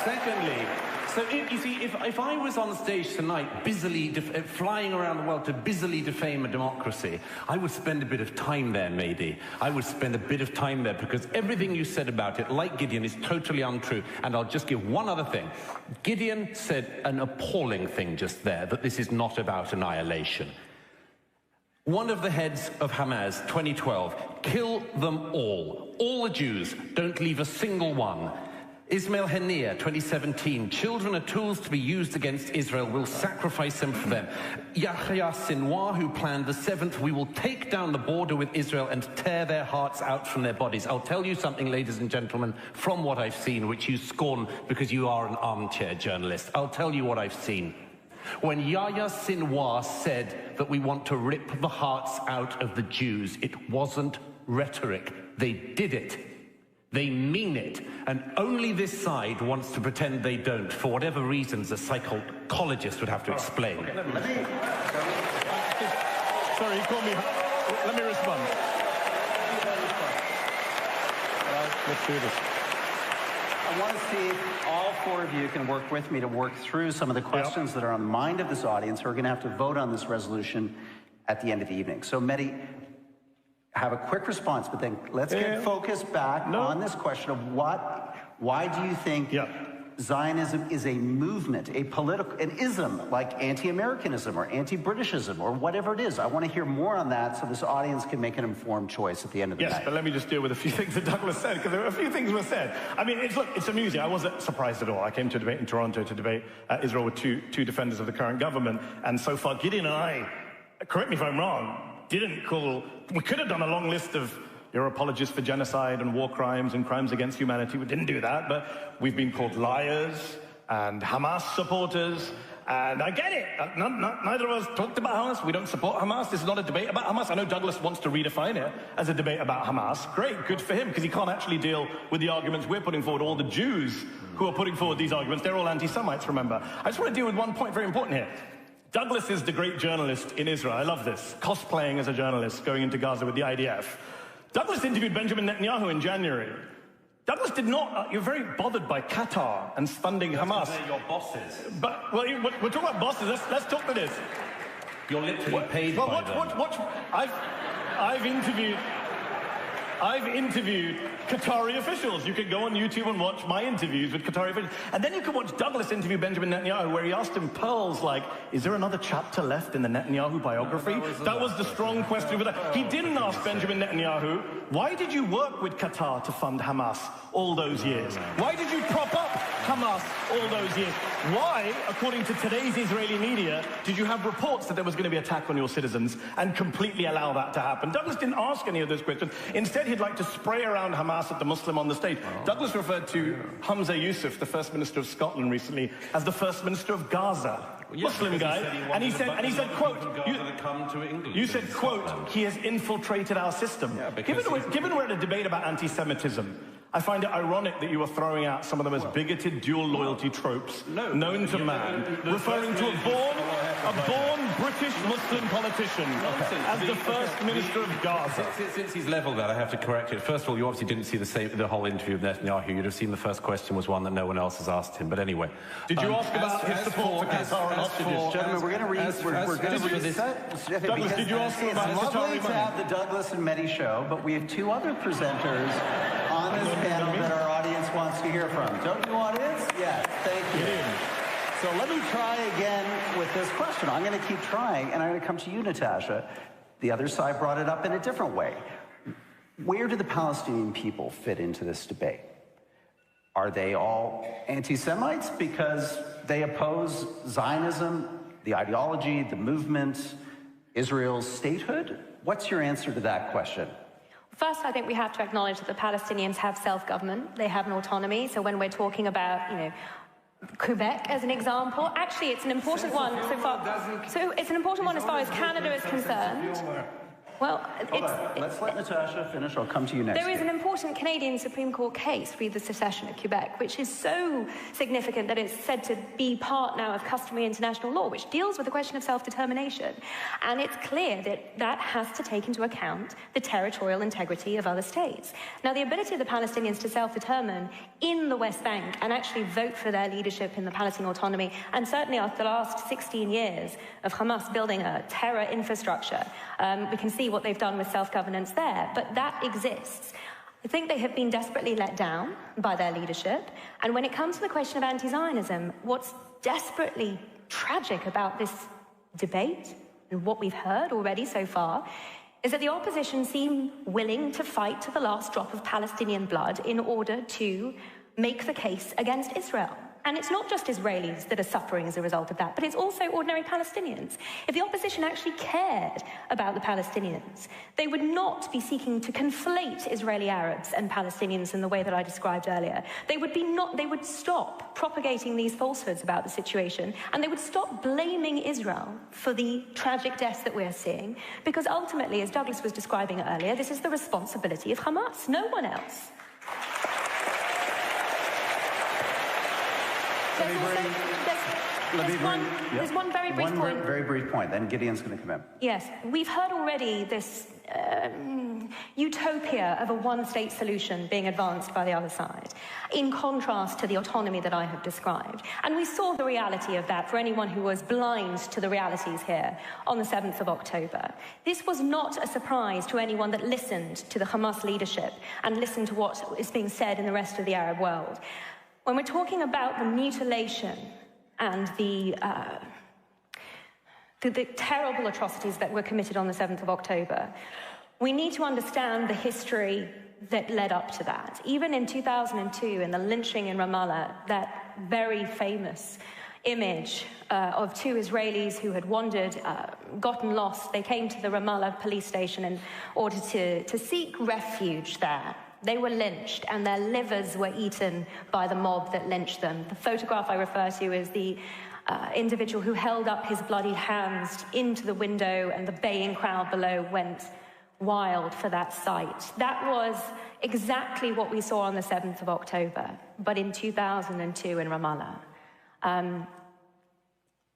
Secondly, so you see, if I was on stage tonight busily flying around the world to busily defame a democracy, I would spend a bit of time there, Mehdi. I would spend a bit of time there because everything you said about it, like Gideon, is totally untrue. And I'll just give one other thing. Gideon said an appalling thing just there, that this is not about annihilation. One of the heads of Hamas, 2012, kill them all the Jews, don't leave a single one. Ismail Haniyeh, 2017, children are tools to be used against Israel, we'll sacrifice them for them. Yahya Sinwar, who planned the 7th, we will take down the border with Israel and tear their hearts out from their bodies. I'll tell you something, ladies and gentlemen, from what I've seen, which you scorn because you are an armchair journalist. I'll tell you what I've seen. When Yahya Sinwar said that we want to rip the hearts out of the Jews, it wasn't rhetoric. They did it. They mean it, and only this side wants to pretend they don't, for whatever reasons a psychologist would have to explain. Okay, sorry, you called me. Let me respond. Let's do this. I want to see if all four of you can work with me to work through some of the questions that are on the mind of this audience who are going to have to vote on this resolution at the end of the evening. So, Mehdi, have a quick response, but then let's get focused back on this question of why do you think Zionism is a movement, an ism, like anti-Americanism or anti-Britishism or whatever it is? I want to hear more on that so this audience can make an informed choice at the end of the night. Yes, but let me just deal with a few things that Douglas said, because there were a few things were said. I mean, it's amusing. I wasn't surprised at all. I came to a debate in Toronto to debate Israel with two defenders of the current government, and so far Gideon and I, correct me if I'm wrong, we could have done a long list of you're apologists for genocide and war crimes and crimes against humanity. We didn't do that, but we've been called liars and Hamas supporters, and I get it. Neither of us talked about Hamas. We don't support Hamas. This is not a debate about Hamas. I know Douglas wants to redefine it as a debate about Hamas. Great, good for him, because he can't actually deal with the arguments we're putting forward. All the Jews who are putting forward these arguments, they're all anti-Semites, remember. I just want to deal with one point very important here. Douglas is the great journalist in Israel. I love this. Cosplaying as a journalist, going into Gaza with the IDF. Douglas interviewed Benjamin Netanyahu in January. Douglas did not. You're very bothered by Qatar and funding Hamas. They're your bosses. But we're talking about bosses. Let's talk to this. You're literally paid by them. I've interviewed Qatari officials. You can go on YouTube and watch my interviews with Qatari officials. And then you can watch Douglas interview Benjamin Netanyahu, where he asked him pearls like, is there another chapter left in the Netanyahu biography? That was the strong question. He didn't ask Benjamin Netanyahu, why did you work with Qatar to fund Hamas all those years? Why did you prop up Hamas all those years? Why, according to today's Israeli media, did you have reports that there was going to be an attack on your citizens and completely allow that to happen? Douglas didn't ask any of those questions. Instead, he'd like to spray around Hamas at the Muslim on the stage. Douglas referred to Hamza Yusuf, the First Minister of Scotland recently, as the First Minister of Gaza. Muslim guy, and he said, quote, you said, quote, he has infiltrated our system. Yeah, given we're in a debate about anti-Semitism, I find it ironic that you are throwing out some of the most bigoted dual loyalty tropes known to man, referring to a born British Muslim politician as the first minister of Gaza. Since he's leveled that, I have to correct it. First of all, you obviously didn't see the whole interview with Netanyahu. You'd have seen the first question was one that no one else has asked him. But anyway, did you ask about his support for Qatar and hostages? Gentlemen, we're going to read. We're going to read. Douglas, did you ask him about It's lovely to have the Douglas and Mehdi show, but we have two other presenters on this panel that our audience wants to hear from. Don't you, audience? Yes, thank you. So let me try again with this question. I'm going to keep trying, and I'm going to come to you, Natasha. The other side brought it up in a different way. Where do the Palestinian people fit into this debate? Are they all anti-Semites because they oppose Zionism, the ideology, the movement, Israel's statehood? What's your answer to that question? First, I think we have to acknowledge that the Palestinians have self-government. They have an autonomy. So when we're talking about, Quebec as an example, actually it's an important one so far. So it's an important one as far as Canada is concerned. Well, let's let Natasha finish. I'll come to you next. There is an important Canadian Supreme Court case for the secession of Quebec, which is so significant that it's said to be part now of customary international law, which deals with the question of self-determination. And it's clear that that has to take into account the territorial integrity of other states. Now, the ability of the Palestinians to self-determine in the West Bank and actually vote for their leadership in the Palestinian autonomy, and certainly after the last 16 years of Hamas building a terror infrastructure, we can see what they've done with self-governance there, but that exists. I think they have been desperately let down by their leadership, and when it comes to the question of anti-Zionism, what's desperately tragic about this debate, and what we've heard already so far, is that the opposition seem willing to fight to the last drop of Palestinian blood in order to make the case against Israel. And it's not just Israelis that are suffering as a result of that, but it's also ordinary Palestinians. If the opposition actually cared about the Palestinians, they would not be seeking to conflate Israeli Arabs and Palestinians in the way that I described earlier. They would stop propagating these falsehoods about the situation, and they would stop blaming Israel for the tragic deaths that we're seeing, because ultimately, as Douglas was describing earlier, this is the responsibility of Hamas, no one else. There's one very brief point. Very brief point, then Gideon's going to come in. Yes, we've heard already this utopia of a one-state solution being advanced by the other side, in contrast to the autonomy that I have described. And we saw the reality of that for anyone who was blind to the realities here on the 7th of October. This was not a surprise to anyone that listened to the Hamas leadership and listened to what is being said in the rest of the Arab world. When we're talking about the mutilation and the terrible atrocities that were committed on the 7th of October, we need to understand the history that led up to that. Even in 2002, in the lynching in Ramallah, that very famous image of two Israelis who had wandered, gotten lost, they came to the Ramallah police station in order to seek refuge there. They were lynched, and their livers were eaten by the mob that lynched them. The photograph I refer to is the individual who held up his bloody hands into the window, and the baying crowd below went wild for that sight. That was exactly what we saw on the 7th of October, but in 2002 in Ramallah.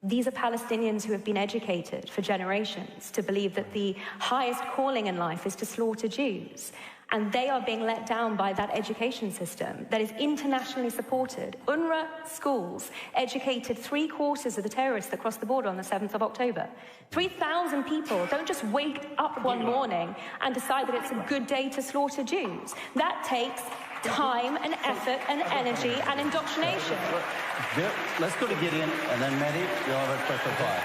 These are Palestinians who have been educated for generations to believe that the highest calling in life is to slaughter Jews. And they are being let down by that education system that is internationally supported. UNRWA schools educated 3/4 of the terrorists that crossed the border on the 7th of October. 3,000 people don't just wake up one morning and decide that it's a good day to slaughter Jews. That takes time and effort and energy and indoctrination. Let's go to Gideon, and then Mehdi, you'll have a quick reply.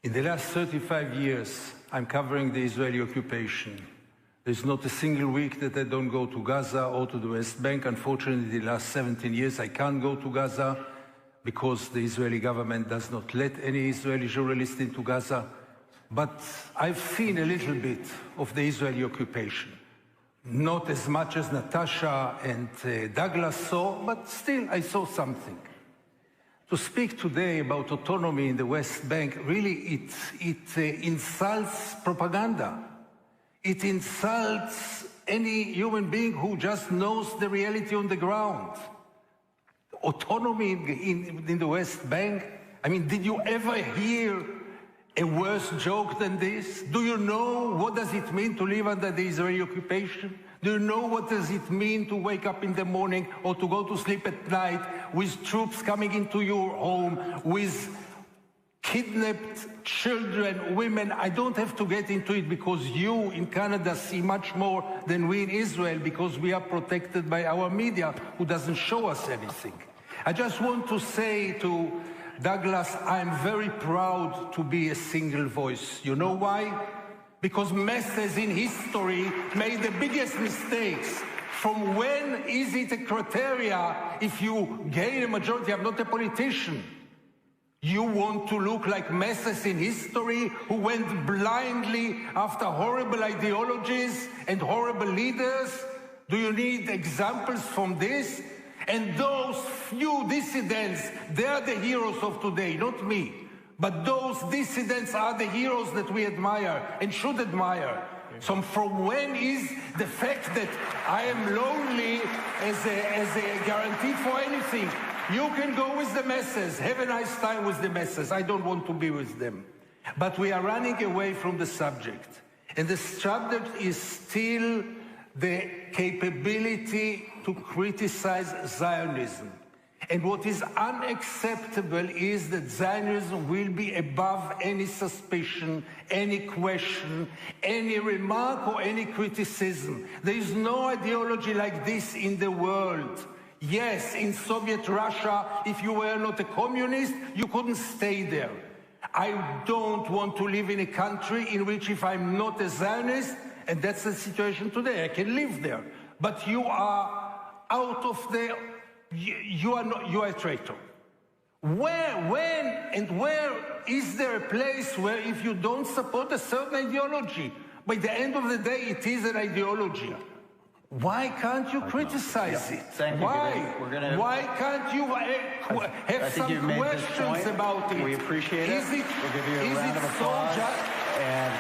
In the last 35 years, I'm covering the Israeli occupation. There's not a single week that I don't go to Gaza or to the West Bank. Unfortunately, the last 17 years, I can't go to Gaza because the Israeli government does not let any Israeli journalists into Gaza. But I've seen a little bit of the Israeli occupation. Not as much as Natasha and Douglas saw, but still I saw something. To speak today about autonomy in the West Bank, really it insults propaganda. It insults any human being who just knows the reality on the ground. Autonomy in the West Bank, I mean, did you ever hear a worse joke than this? Do you know what does it mean to live under the Israeli occupation? Do you know what does it mean to wake up in the morning or to go to sleep at night with troops coming into your home, with kidnapped children, women? I don't have to get into it because you in Canada see much more than we in Israel because we are protected by our media who doesn't show us anything. I just want to say to Douglas, I'm very proud to be a single voice. You know why? Because masses in history made the biggest mistakes. From when is it a criteria if you gain a majority? I'm not a politician. You want to look like masses in history who went blindly after horrible ideologies and horrible leaders? Do you need examples from this? And those few dissidents, they are the heroes of today, not me. But those dissidents are the heroes that we admire and should admire. So from when is the fact that I am lonely as a guarantee for anything? You can go with the masses, have a nice time with the masses. I don't want to be with them. But we are running away from the subject. And the subject is still the capability to criticize Zionism. And what is unacceptable is that Zionism will be above any suspicion, any question, any remark or any criticism. There is no ideology like this in the world. Yes, in Soviet Russia, if you were not a communist, you couldn't stay there. I don't want to live in a country in which if I'm not a Zionist, and that's the situation today, I can live there. But you are out of the... You are a traitor. Where, when, and where is there a place where if you don't support a certain ideology, by the end of the day, it is an ideology? Why can't you criticize it? Thank you. Why? Why can't you have some questions about it? We appreciate it. We'll give you a round of applause. And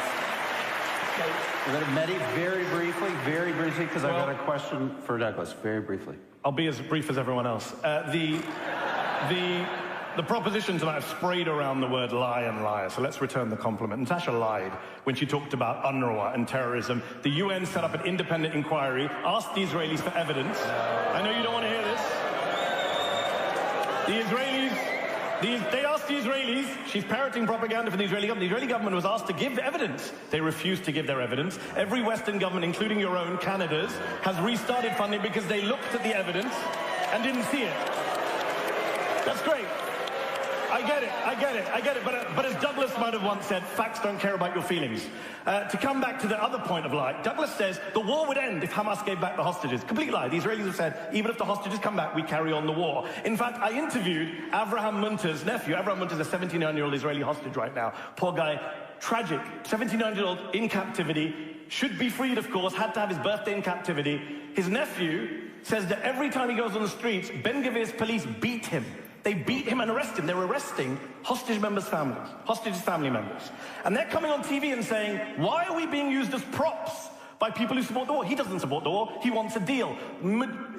we're going to Mehdi very briefly, because I've got a question for Douglas, very briefly. I'll be as brief as everyone else. The proposition tonight, I've sprayed around the word lie and liar, so let's return the compliment. Natasha lied when she talked about UNRWA and terrorism. The UN set up an independent inquiry, asked the Israelis for evidence. I know you don't want to hear this. They asked the Israelis, she's parroting propaganda from the Israeli government. The Israeli government was asked to give evidence. They refused to give their evidence. Every Western government, including your own, Canada's, has restarted funding because they looked at the evidence and didn't see it. That's great. I get it. But as Douglas might have once said, facts don't care about your feelings. To come back to the other point of lie, Douglas says the war would end if Hamas gave back the hostages. Complete lie. The Israelis have said, even if the hostages come back, we carry on the war. In fact, I interviewed Avraham Munter's nephew. Avraham Munter is a 79-year-old Israeli hostage right now. Poor guy, tragic. 79-year-old in captivity, should be freed, of course, had to have his birthday in captivity. His nephew says that every time he goes on the streets, Ben Gvir's police beat him. They beat him and arrest him. They're arresting hostage members' families, hostages' family members. And they're coming on TV and saying, why are we being used as props by people who support the war? He doesn't support the war. He wants a deal.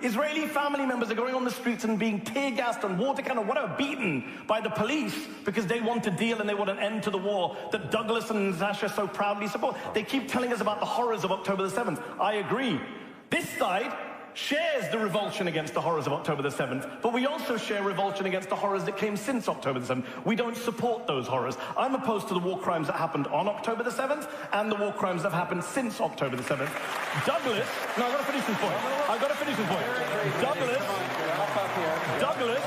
Israeli family members are going on the streets and being tear-gassed and water cannon, whatever, beaten by the police because they want a deal and they want an end to the war that Douglas and Natasha so proudly support. They keep telling us about the horrors of October the 7th. I agree. This side shares the revulsion against the horrors of October the 7th, but we also share revulsion against the horrors that came since October the 7th. We don't support those horrors. I'm opposed to the war crimes that happened on October the 7th and the war crimes that have happened since October the 7th. Douglas, no, I've got to finish this point. Douglas,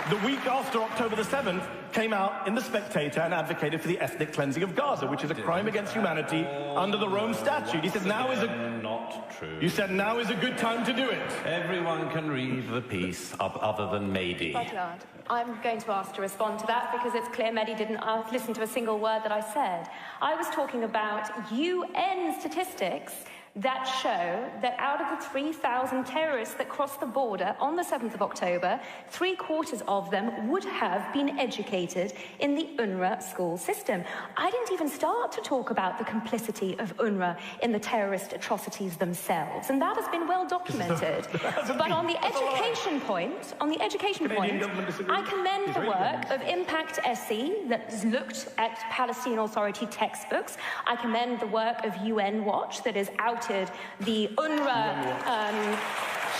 the week after October the 7th, came out in The Spectator and advocated for the ethnic cleansing of Gaza, which is a crime against humanity under the Rome Statute. He said now is not true. You said now is a good time to do it. Everyone can read the piece other than Mehdi. I'm going to ask to respond to that because it's clear Mehdi didn't listen to a single word that I said. I was talking about UN statistics that show that out of the 3,000 terrorists that crossed the border on the 7th of October, 3/4 of them would have been educated in the UNRWA school system. I didn't even start to talk about the complicity of UNRWA in the terrorist atrocities themselves, and that has been well documented. But on the education point, I commend the work of Impact SE that has looked at Palestinian Authority textbooks. I commend the work of UN Watch that has outed the UNRWA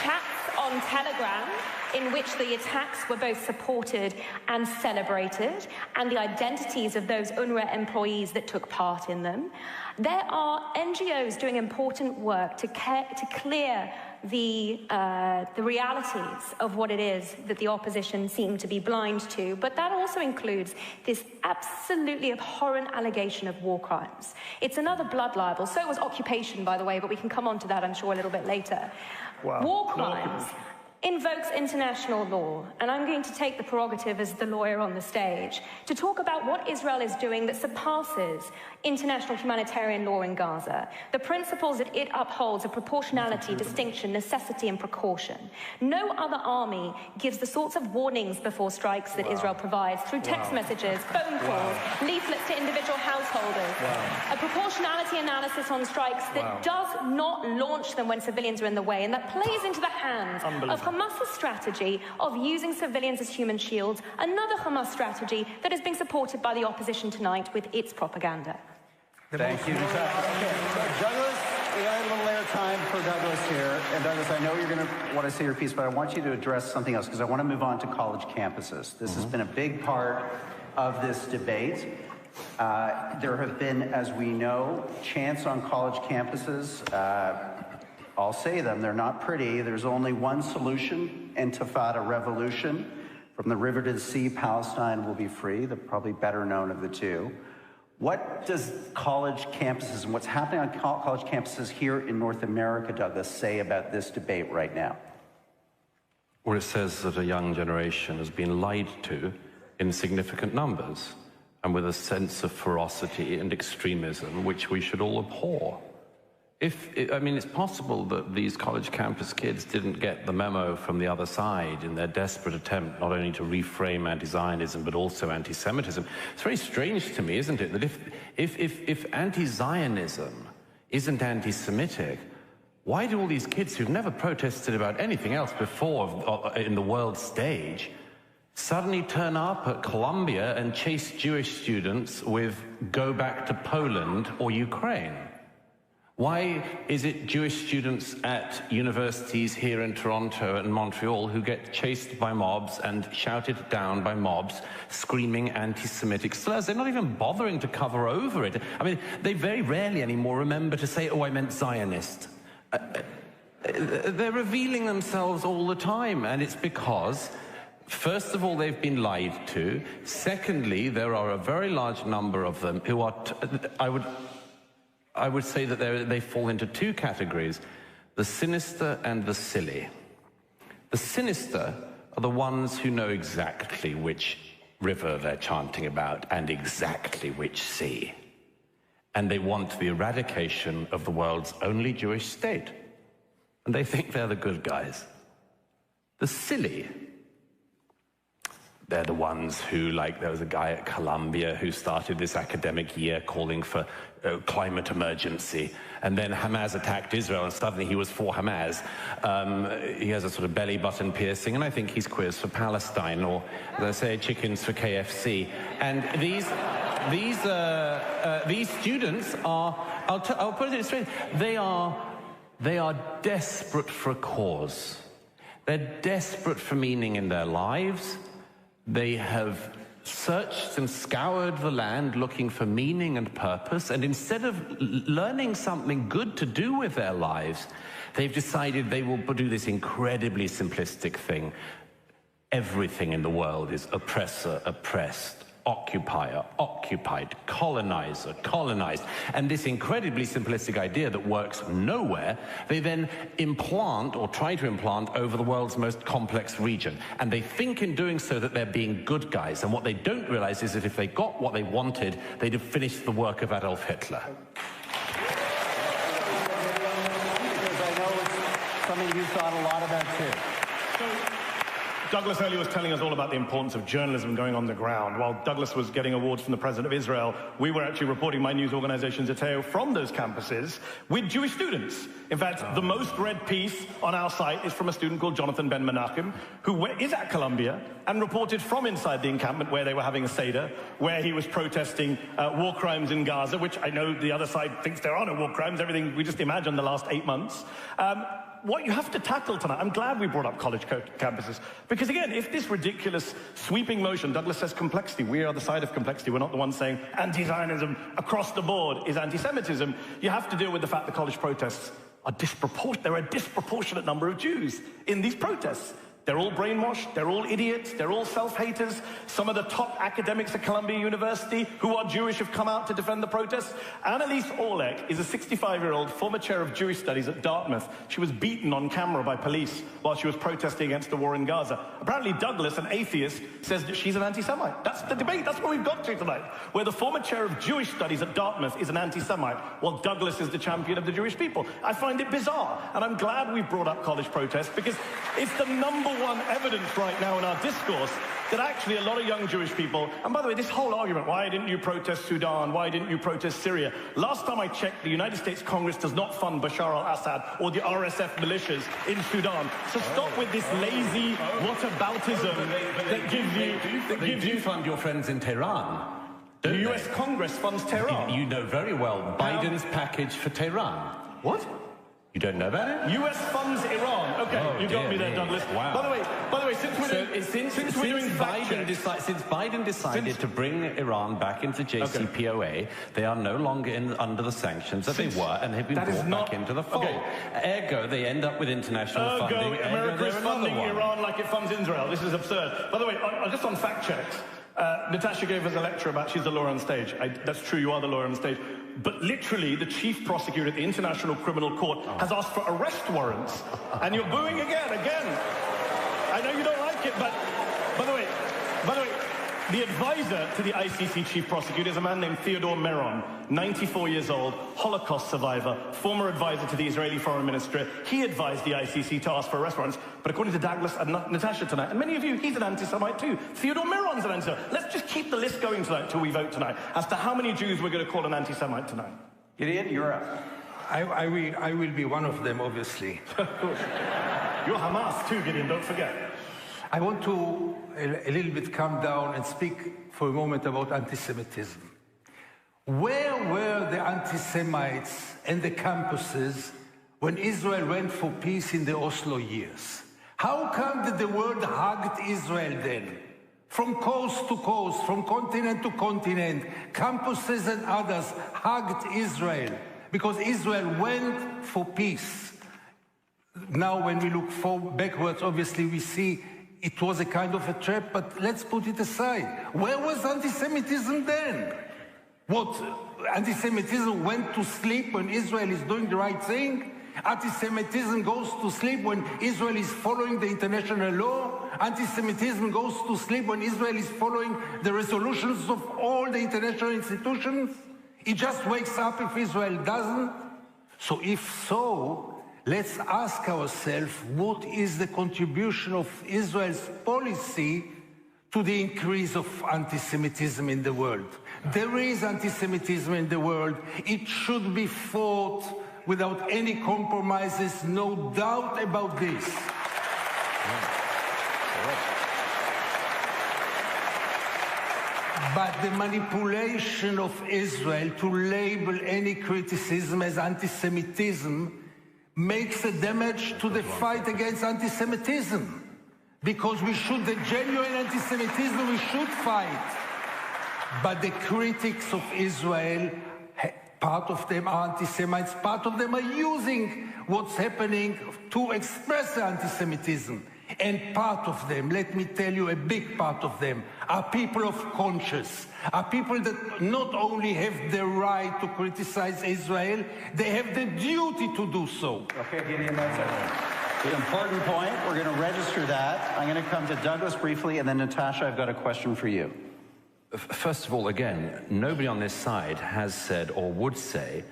chats on Telegram in which the attacks were both supported and celebrated, and the identities of those UNRWA employees that took part in them. There are NGOs doing important work to clear the realities of what it is that the opposition seem to be blind to, but that also includes this absolutely abhorrent allegation of war crimes. It's another blood libel. So was occupation, by the way, but we can come on to that, I'm sure, a little bit later. Wow. War crimes invokes international law, and I'm going to take the prerogative as the lawyer on the stage to talk about what Israel is doing that surpasses international humanitarian law in Gaza. The principles that it upholds are proportionality, distinction, necessity, and precaution. No other army gives the sorts of warnings before strikes that Israel provides through text messages, phone calls, leaflets to individual householders. A proportionality analysis on strikes that does not launch them when civilians are in the way, and that plays into the hands of Hamas's strategy of using civilians as human shields, another Hamas strategy that is being supported by the opposition tonight with its propaganda. Thank you, Natasha. Okay, Douglas, we got a little later time for Douglas here. And Douglas, I know you're going to want to say your piece, but I want you to address something else because I want to move on to college campuses. This has been a big part of this debate. There have been, as we know, chants on college campuses. I'll say them, they're not pretty. There's only one solution, Intifada revolution. From the river to the sea, Palestine will be free, the probably better known of the two. What does college campuses and what's happening on college campuses here in North America, Douglas, say about this debate right now? Well, it says that a young generation has been lied to in significant numbers and with a sense of ferocity and extremism, which we should all abhor. I mean, it's possible that these college campus kids didn't get the memo from the other side in their desperate attempt not only to reframe anti-Zionism, but also anti-Semitism. It's very strange to me, isn't it, that if anti-Zionism isn't anti-Semitic, why do all these kids who've never protested about anything else before in the world stage suddenly turn up at Columbia and chase Jewish students with "Go back to Poland" or Ukraine? Why is it Jewish students at universities here in Toronto and Montreal who get chased by mobs and shouted down by mobs screaming anti-Semitic slurs? They're not even bothering to cover over it. I mean, they very rarely anymore remember to say, "Oh, I meant Zionist." They're revealing themselves all the time, and it's because, first of all, they've been lied to. Secondly, there are a very large number of them who are, I would say that they fall into two categories, the sinister and the silly. The sinister are the ones who know exactly which river they're chanting about and exactly which sea. And they want the eradication of the world's only Jewish state. And they think they're the good guys. The silly, they're the ones who, like, there was a guy at Columbia who started this academic year calling for climate emergency, and then Hamas attacked Israel, and suddenly he was for Hamas. He has a sort of belly button piercing, and I think he's queers for Palestine, or they say chickens for KFC. And these students are, I'll put it straight, they are desperate for a cause. They're desperate for meaning in their lives. They have searched and scoured the land looking for meaning and purpose, and instead of learning something good to do with their lives, they've decided they will do this incredibly simplistic thing. Everything in the world is oppressor, oppressed, occupier, occupied, colonizer, colonized. And this incredibly simplistic idea that works nowhere, they then implant or try to implant over the world's most complex region. And they think in doing so that they're being good guys. And what they don't realize is that if they got what they wanted, they'd have finished the work of Adolf Hitler. something you thought a lot about too. So, Douglas earlier was telling us all about the importance of journalism going on the ground. While Douglas was getting awards from the President of Israel, we were actually reporting, my news organization Zateo, from those campuses with Jewish students. In fact, the most read piece on our site is from a student called Jonathan Ben Menachem, who is at Columbia and reported from inside the encampment where they were having a Seder, where he was protesting war crimes in Gaza, which I know the other side thinks there are no war crimes, everything we just imagined the last 8 months. What you have to tackle tonight, I'm glad we brought up college campuses, because again, if this ridiculous sweeping motion, Douglas says complexity, we are the side of complexity, we're not the ones saying anti-Zionism across the board is anti-Semitism, you have to deal with the fact that college protests are disproportionate. There are a disproportionate number of Jews in these protests. They're all brainwashed, they're all idiots, they're all self-haters. Some of the top academics at Columbia University who are Jewish have come out to defend the protests. Annalise Orlek is a 65-year-old former chair of Jewish studies at Dartmouth. She was beaten on camera by police while she was protesting against the war in Gaza. Apparently Douglas, an atheist, says that she's an anti-Semite. That's the debate, that's what we've got to tonight, where the former chair of Jewish studies at Dartmouth is an anti-Semite, while Douglas is the champion of the Jewish people. I find it bizarre, and I'm glad we've brought up college protests, because it's the number one evidence right now in our discourse that actually a lot of young Jewish people, and by the way, this whole argument, why didn't you protest Sudan, why didn't you protest Syria? Last time I checked, the United States Congress does not fund Bashar al-Assad or the RSF militias in Sudan. So stop with this lazy whataboutism that gives you... They do fund your friends in Tehran. The US Congress funds Tehran. You know very well Biden's package for Tehran. What? You don't know about it? US funds Iran. Okay, you got me there, Douglas. Wow. By the way, since Biden decided to bring Iran back into JCPOA, they are no longer under the sanctions that they were, and they've been brought back into the fold. Ergo, they end up with international funding. America is funding Iran like it funds Israel. This is absurd. By the way, just on fact checks, Natasha gave us a lecture about she's the lawyer on stage. That's true, you are the lawyer on stage. But literally, the chief prosecutor at the International Criminal Court has asked for arrest warrants. And you're booing again. I know you don't like it, but by the way, the advisor to the ICC chief prosecutor is a man named Theodore Meron, 94 years old, Holocaust survivor, former advisor to the Israeli foreign minister. He advised the ICC to ask for arrest warrants. But according to Douglas and Natasha tonight, and many of you, he's an anti-Semite too. Theodore Meron's an anti-Semite. Let's just keep the list going tonight until we vote tonight as to how many Jews we're going to call an anti-Semite tonight. Gideon, you're up. I will be one of them, obviously. Of course. You're Hamas too, Gideon, don't forget. I want to a little bit calm down and speak for a moment about anti-Semitism. Where were the anti-Semites and the campuses when Israel went for peace in the Oslo years? How come that the world hugged Israel then? From coast to coast, from continent to continent, campuses and others hugged Israel because Israel went for peace. Now when we look backwards, obviously we see it was a kind of a trap, but let's put it aside. Where was anti-Semitism then? What, anti-Semitism went to sleep when Israel is doing the right thing? Anti-Semitism goes to sleep when Israel is following the international law? Anti-Semitism goes to sleep when Israel is following the resolutions of all the international institutions? It just wakes up if Israel doesn't? So if so, let's ask ourselves, what is the contribution of Israel's policy to the increase of anti-Semitism in the world? There is anti-Semitism in the world. It should be fought without any compromises, no doubt about this. But the manipulation of Israel to label any criticism as anti-Semitism makes a damage to the fight against anti-Semitism. Because the genuine anti-Semitism we should fight. But the critics of Israel, part of them are anti-Semites, part of them are using what's happening to express anti-Semitism. And part of them, let me tell you, a big part of them, are people of conscience, are people that not only have the right to criticize Israel, they have the duty to do so. Okay, Gideon, that's it. The important point, we're going to register that. I'm going to come to Douglas briefly, and then Natasha, I've got a question for you. First of all, again, nobody on this side has said or would say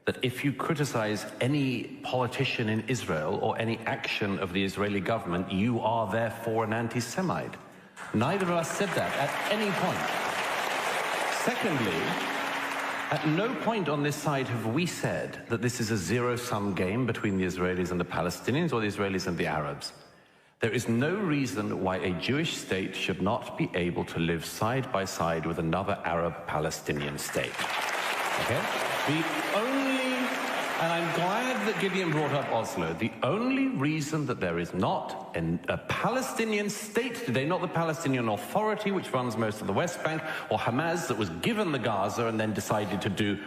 that if you criticize any politician in Israel or any action of the Israeli government, you are therefore an anti-Semite. Neither of us said that at any point. Secondly, at no point on this side have we said that this is a zero-sum game between the Israelis and the Palestinians or the Israelis and the Arabs. There is no reason why a Jewish state should not be able to live side by side with another Arab-Palestinian state. Okay? The only, and I'm glad that Gideon brought up Oslo, the only reason that there is not a Palestinian state today, not the Palestinian Authority, which runs most of the West Bank, or Hamas, that was given the Gaza and then decided to do,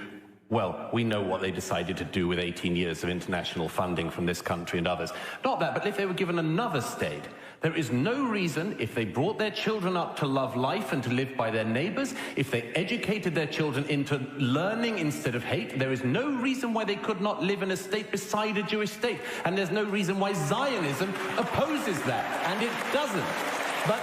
well, we know what they decided to do with 18 years of international funding from this country and others. Not that, but if they were given another state, there is no reason, if they brought their children up to love life and to live by their neighbors, if they educated their children into learning instead of hate, there is no reason why they could not live in a state beside a Jewish state. And there's no reason why Zionism opposes that, and it doesn't. But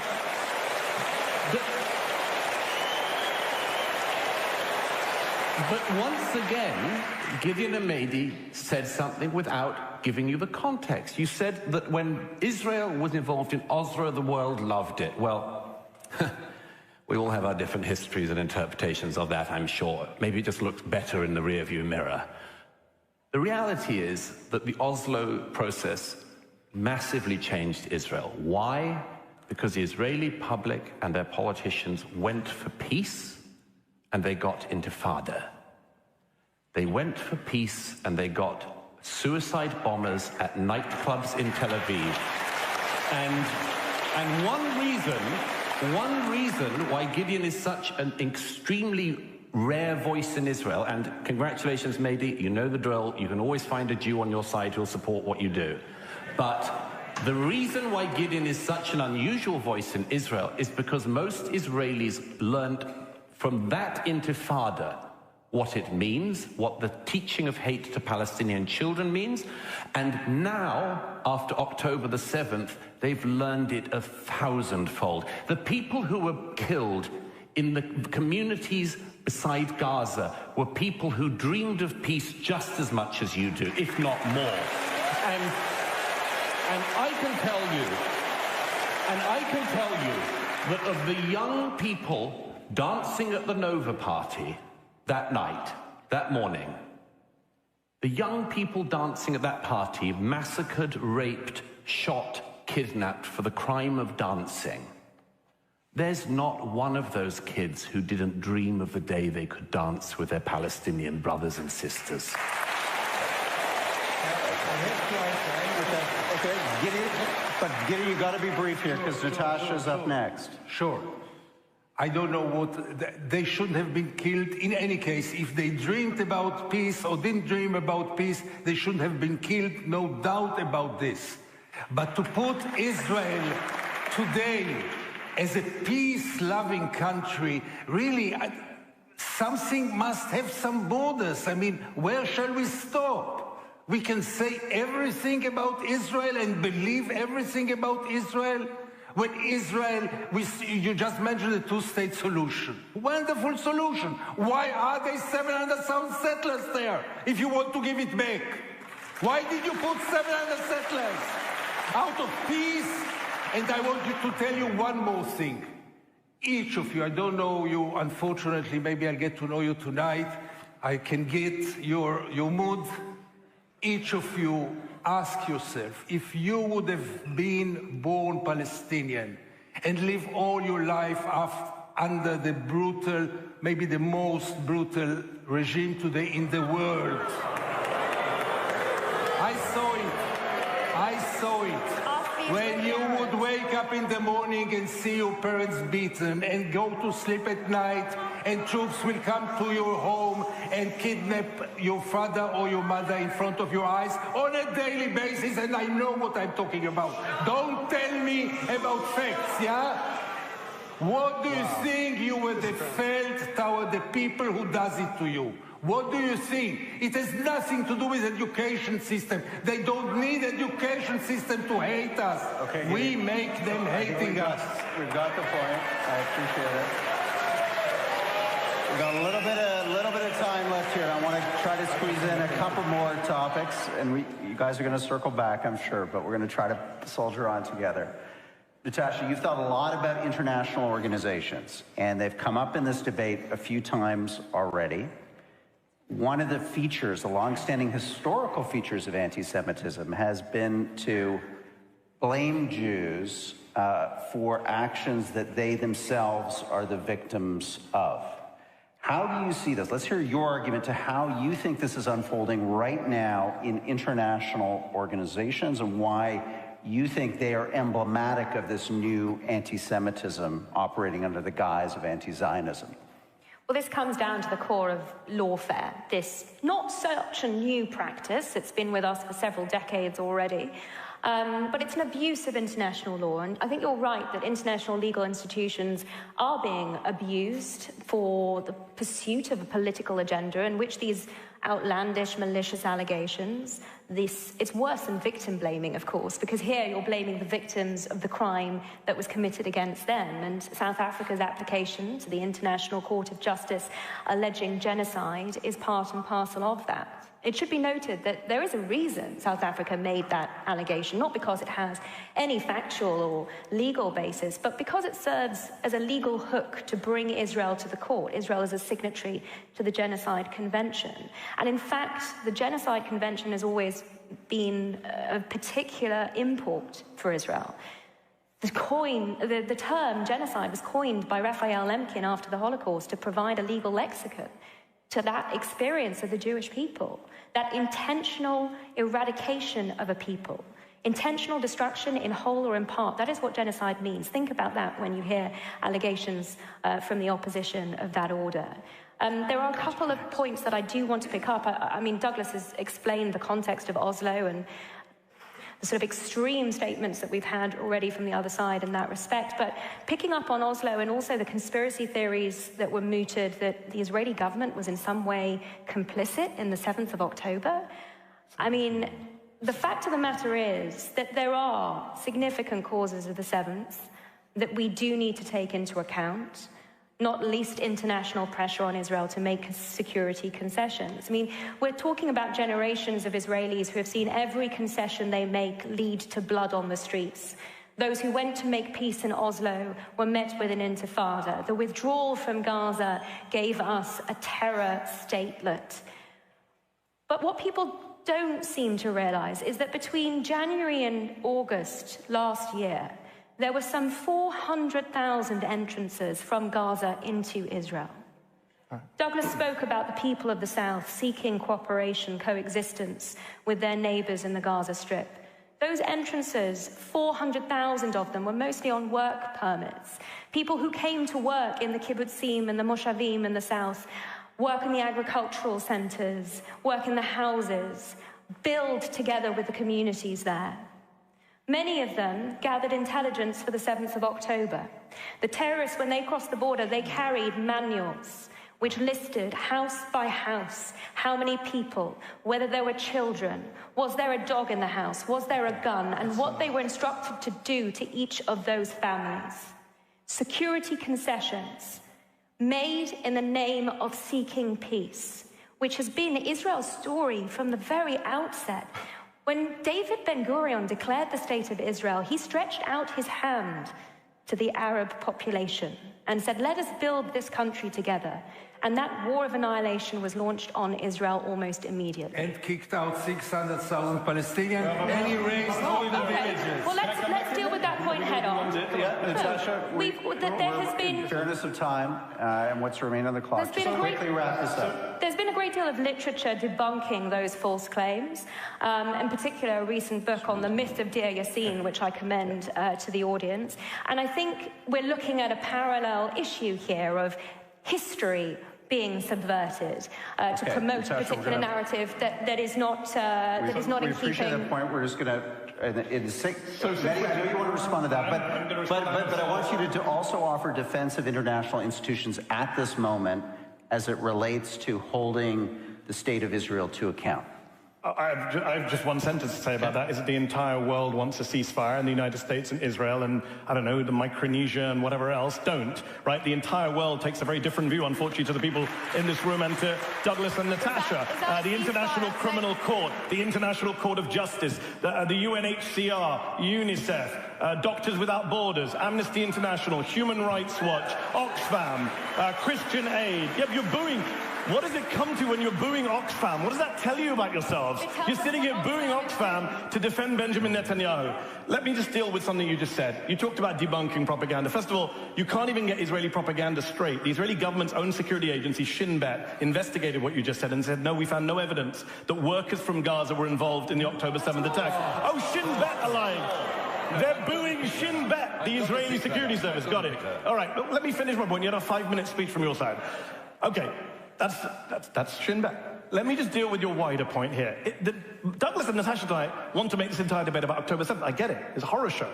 once again, Gideon and Mehdi said something without giving you the context. You said that when Israel was involved in Oslo, the world loved it. Well, we all have our different histories and interpretations of that, I'm sure. Maybe it just looks better in the rearview mirror. The reality is that the Oslo process massively changed Israel. Why? Because the Israeli public and their politicians went for peace and they got intifada. They went for peace and they got suicide bombers at nightclubs in Tel Aviv. And one reason why Gideon is such an extremely rare voice in Israel, and congratulations, Mehdi, you know the drill, you can always find a Jew on your side who'll support what you do. But the reason why Gideon is such an unusual voice in Israel is because most Israelis learned from that intifada what it means, what the teaching of hate to Palestinian children means, and now, after October the 7th, they've learned it 1,000-fold. The people who were killed in the communities beside Gaza were people who dreamed of peace just as much as you do, if not more. And I can tell you that of the young people dancing at the Nova party that night, that morning, the young people dancing at that party massacred, raped, shot, kidnapped for the crime of dancing. There's not one of those kids who didn't dream of the day they could dance with their Palestinian brothers and sisters. Okay, Gideon, you got to be brief here because Natasha's up next. Sure. I don't know what, they shouldn't have been killed in any case. If they dreamed about peace or didn't dream about peace, they shouldn't have been killed, no doubt about this. But to put Israel today as a peace-loving country, really, something must have some borders. I mean, where shall we stop? We can say everything about Israel and believe everything about Israel. When Israel, you just mentioned the two-state solution. Wonderful solution. Why are there 700,000 settlers there if you want to give it back? Why did you put 700 settlers? Out of peace. And I want you to tell you one more thing. Each of you, I don't know you, unfortunately, maybe I'll get to know you tonight. I can get your mood. Each of you, ask yourself, if you would have been born Palestinian and live all your life under the brutal, maybe the most brutal regime today in the world. I saw it. When you would wake up in the morning and see your parents beaten and go to sleep at night and troops will come to your home and kidnap your father or your mother in front of your eyes on a daily basis, and I know what I'm talking about. Don't tell me about facts, yeah? What do you think you would have felt toward the people who does it to you? What do you think? It has nothing to do with education system. They don't need education system to hate us. Okay, we make them hating us. We've got the point. I appreciate it. We've got a little bit of time left here. I want to try to squeeze in a couple more topics, and you guys are going to circle back, I'm sure, but we're going to try to soldier on together. Natasha, you've thought a lot about international organizations, and they've come up in this debate a few times already. One of the features, the longstanding historical features of anti-Semitism has been to blame Jews for actions that they themselves are the victims of. How do you see this? Let's hear your argument to how you think this is unfolding right now in international organizations and why you think they are emblematic of this new anti-Semitism operating under the guise of anti-Zionism. Well, this comes down to the core of lawfare. This not such a new practice. It's been with us for several decades already. But it's an abuse of international law. And I think you're right that international legal institutions are being abused for the pursuit of a political agenda in which these outlandish, malicious allegations, it's worse than victim blaming, of course, because here you're blaming the victims of the crime that was committed against them. And South Africa's application to the International Court of Justice alleging genocide is part and parcel of that. It should be noted that there is a reason South Africa made that allegation, not because it has any factual or legal basis, but because it serves as a legal hook to bring Israel to the court. Israel is a signatory to the Genocide Convention. And in fact, the Genocide Convention has always been of particular import for Israel. The term genocide was coined by Raphael Lemkin after the Holocaust to provide a legal lexicon to that experience of the Jewish people, that intentional eradication of a people, intentional destruction in whole or in part. That is what genocide means. Think about that when you hear allegations from the opposition of that order. There are a couple of points that I do want to pick up. I mean, Douglas has explained the context of Oslo and the sort of extreme statements that we've had already from the other side in that respect. But picking up on Oslo and also the conspiracy theories that were mooted that the Israeli government was in some way complicit in the 7th of October. I mean, the fact of the matter is that there are significant causes of the 7th that we do need to take into account, not least international pressure on Israel to make security concessions. I mean, we're talking about generations of Israelis who have seen every concession they make lead to blood on the streets. Those who went to make peace in Oslo were met with an intifada. The withdrawal from Gaza gave us a terror statelet. But what people don't seem to realize is that between January and August last year, there were some 400,000 entrances from Gaza into Israel. Douglas spoke about the people of the South seeking cooperation, coexistence with their neighbors in the Gaza Strip. Those entrances, 400,000 of them, were mostly on work permits. People who came to work in the kibbutzim and the moshavim in the South, work in the agricultural centers, work in the houses, build together with the communities there. Many of them gathered intelligence for the 7th of October. The terrorists, when they crossed the border, they carried manuals which listed house by house how many people, whether there were children, was there a dog in the house, was there a gun, and what they were instructed to do to each of those families. Security concessions made in the name of seeking peace, which has been Israel's story from the very outset. When David Ben-Gurion declared the state of Israel, he stretched out his hand to the Arab population and said, let us build this country together. And that war of annihilation was launched on Israel almost immediately. And kicked out 600,000 Palestinians and erased all the villages. Well, let's deal with that point head on. Natasha, there has been, in fairness of time and what's remaining on the clock, just quickly wrap this up. There's been a great deal of literature debunking those false claims, in particular a recent book on the myth of Deir Yassin, which I commend to the audience. And I think we're looking at a parallel issue here of history being subverted to promote a particular narrative that is not in keeping. We appreciate that point. We're just going to. Mehdi, I know you want to respond to that, but I want you to also offer defense of international institutions at this moment as it relates to holding the state of Israel to account. I have just one sentence to say about that, is that the entire world wants a ceasefire, and the United States and Israel and, I don't know, the Micronesia and whatever else don't, right? The entire world takes a very different view, unfortunately, to the people in this room and to Douglas and Natasha. The International Criminal Court, the International Court of Justice, the UNHCR, UNICEF, Doctors Without Borders, Amnesty International, Human Rights Watch, Oxfam, Christian Aid. Yep, you're booing. What does it come to when you're booing Oxfam? What does that tell you about yourselves? You're sitting here booing Oxfam to defend Benjamin Netanyahu. Let me just deal with something you just said. You talked about debunking propaganda. First of all, you can't even get Israeli propaganda straight. The Israeli government's own security agency, Shin Bet, investigated what you just said and said, no, we found no evidence that workers from Gaza were involved in the October 7th attack. Oh, Shin Bet are lying. They're booing Shin Bet, the Israeli security service. Got it. All right, let me finish my point. You had a 5-minute speech from your side. Okay. That's Shin Bet. Let me just deal with your wider point here. Douglas and Natasha and I want to make this entire debate about October 7th. I get it. It's a horror show.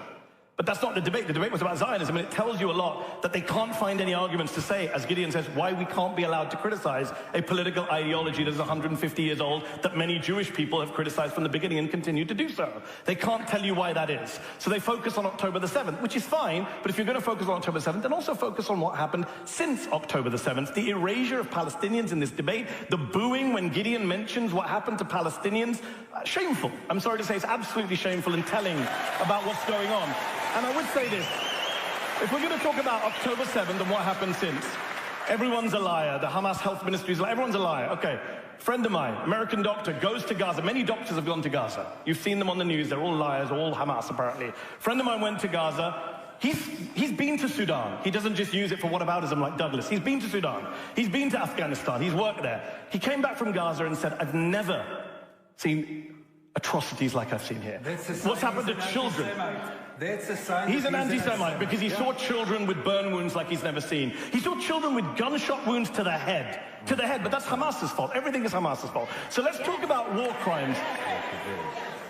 But that's not the debate. The debate was about Zionism, and it tells you a lot that they can't find any arguments to say, as Gideon says, why we can't be allowed to criticize a political ideology that is 150 years old, that many Jewish people have criticized from the beginning and continue to do so. They can't tell you why that is. So they focus on October the 7th, which is fine, but if you're going to focus on October 7th, then also focus on what happened since October the 7th, the erasure of Palestinians in this debate, the booing when Gideon mentions what happened to Palestinians. Shameful. I'm sorry to say, it's absolutely shameful and telling about what's going on. And I would say this, if we're going to talk about October 7th and what happened since, everyone's a liar, the Hamas health ministry is a liar, everyone's a liar. Okay, friend of mine, American doctor, goes to Gaza. Many doctors have gone to Gaza. You've seen them on the news, they're all liars, all Hamas apparently. Friend of mine went to Gaza. He's been to Sudan. He doesn't just use it for whataboutism like Douglas. He's been to Sudan. He's been to Afghanistan. He's worked there. He came back from Gaza and said, I've never seen atrocities like I've seen here. What's happened to children? That's a sign. He's an anti-Semite because he saw children with burn wounds like he's never seen. He saw children with gunshot wounds to the head. To the head, but that's Hamas's fault. Everything is Hamas's fault. So let's talk about war crimes.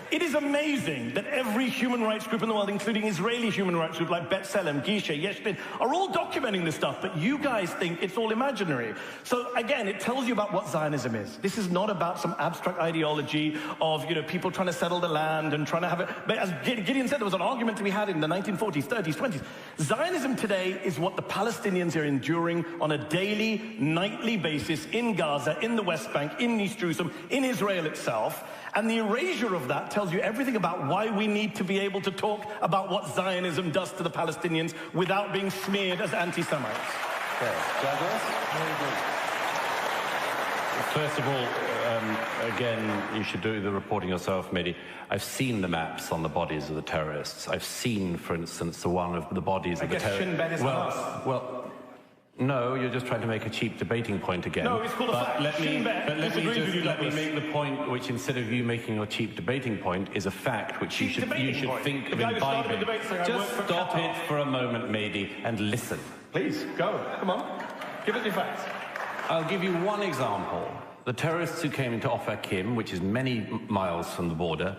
It is amazing that every human rights group in the world, including Israeli human rights groups like B'Tselem, Gisha, Yeshbin, are all documenting this stuff, but you guys think it's all imaginary. So again, it tells you about what Zionism is. This is not about some abstract ideology of, people trying to settle the land and trying to have it. But as Gideon said, there was an argument to be had in the 1940s, 30s, 20s. Zionism today is what the Palestinians are enduring on a daily, nightly basis in Gaza, in the West Bank, in East Jerusalem, in Israel itself. And the erasure of that tells you everything about why we need to be able to talk about what Zionism does to the Palestinians without being smeared as anti-Semites. Okay. Douglas? First of all, again, you should do the reporting yourself, Mehdi. I've seen the maps on the bodies of the terrorists. I've seen, for instance, the one of the bodies of the terrorists. Well, no, you're just trying to make a cheap debating point again. No, it's called a fact. Let me make the point, which instead of you making your cheap debating point, is a fact which you should think of imbibing. Just stop it for a moment, Mehdi, and listen. Please, go. Come on. Give us your facts. I'll give you one example. The terrorists who came into Ofakim, which is many miles from the border,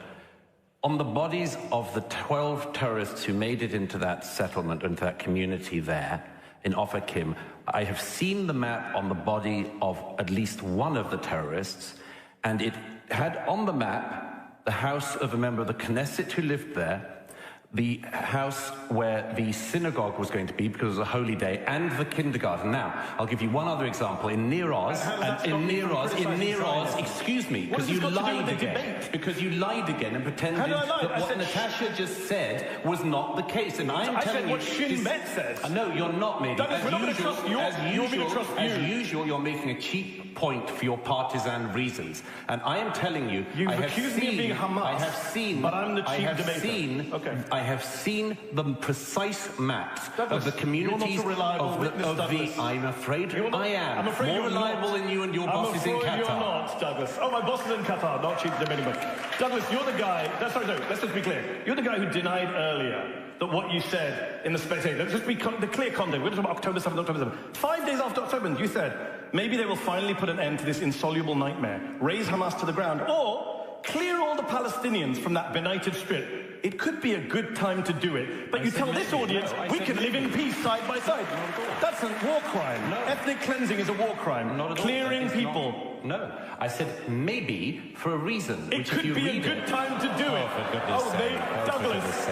on the bodies of the 12 terrorists who made it into that settlement, into that community there, in Ofakim, I have seen the map on the body of at least one of the terrorists, and it had on the map the house of a member of the Knesset who lived there, the house where the synagogue was going to be because it was a holy day, and the kindergarten. Now, I'll give you one other example. In Nir Oz, excuse me, because you lied again. Because you lied again and pretended that what Natasha just said was not the case. And I'm telling you, what Shin Bet says. No, you're not, Mehdi. As usual, you're making a cheap point for your partisan reasons. And I am telling you, You've accused me of being Hamas. I have seen, but I'm the cheap debater. I have seen the precise maps Douglas, of the communities I'm afraid I am. I'm afraid more reliable than you and your bosses in Qatar. I'm afraid you're not, Douglas. Oh, my boss is in Qatar, not cheap debating. Douglas, you're the guy. Let's just be clear. You're the guy who denied earlier that what you said in the Spectator. Let's just be the clear content. We're talking about October 7th. 5 days after October 7th, you said maybe they will finally put an end to this insoluble nightmare, raise Hamas to the ground, or clear all the Palestinians from that benighted strip it could be a good time to do it. But you tell this audience, we can live in peace side by side. That's a war crime. No. Ethnic cleansing is a war crime. Not at all. Clearing people. No, I said maybe for a reason. It could be a good time to do it. For goodness sake. Douglas.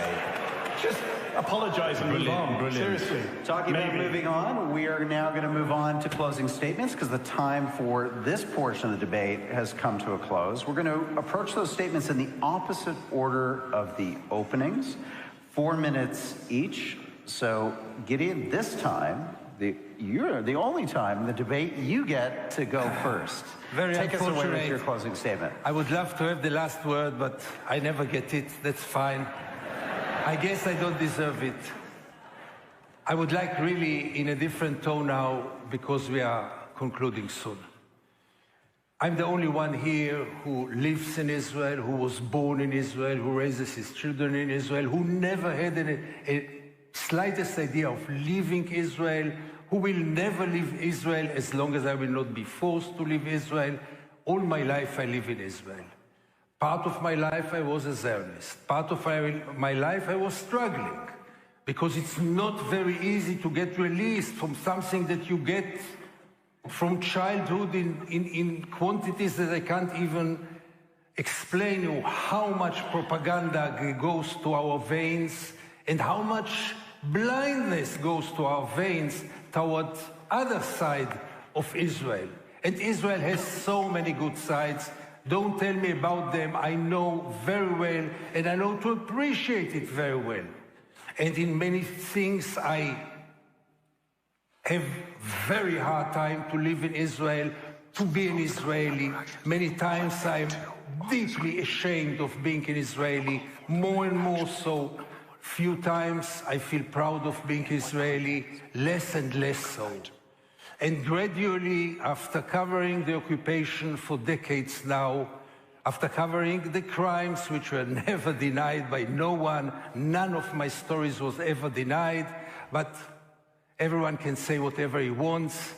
Just apologize and move on. Brilliant. Seriously. Talking about moving on, we are now going to move on to closing statements because the time for this portion of the debate has come to a close. We're going to approach those statements in the opposite order of the openings, 4 minutes each. So, Gideon, this time, you're the only time in the debate you get to go first. Take us away with your closing statement. I would love to have the last word, but I never get it. That's fine. I guess I don't deserve it. I would like really in a different tone now, because we are concluding soon. I'm the only one here who lives in Israel, who was born in Israel, who raises his children in Israel, who never had a slightest idea of leaving Israel, who will never leave Israel as long as I will not be forced to leave Israel. All my life I live in Israel. Part of my life I was a Zionist. Part of my life I was struggling, because it's not very easy to get released from something that you get from childhood in quantities that I can't even explain you how much propaganda goes to our veins and how much blindness goes to our veins toward other side of Israel. And Israel has so many good sides. Don't tell me about them. I know very well, and I know to appreciate it very well. And in many things, I have very hard time to live in Israel, to be an Israeli. Many times I'm deeply ashamed of being an Israeli, more and more so. Few times I feel proud of being Israeli, less and less so. And gradually, after covering the occupation for decades now, after covering the crimes which were never denied by no one, none of my stories was ever denied, but everyone can say whatever he wants.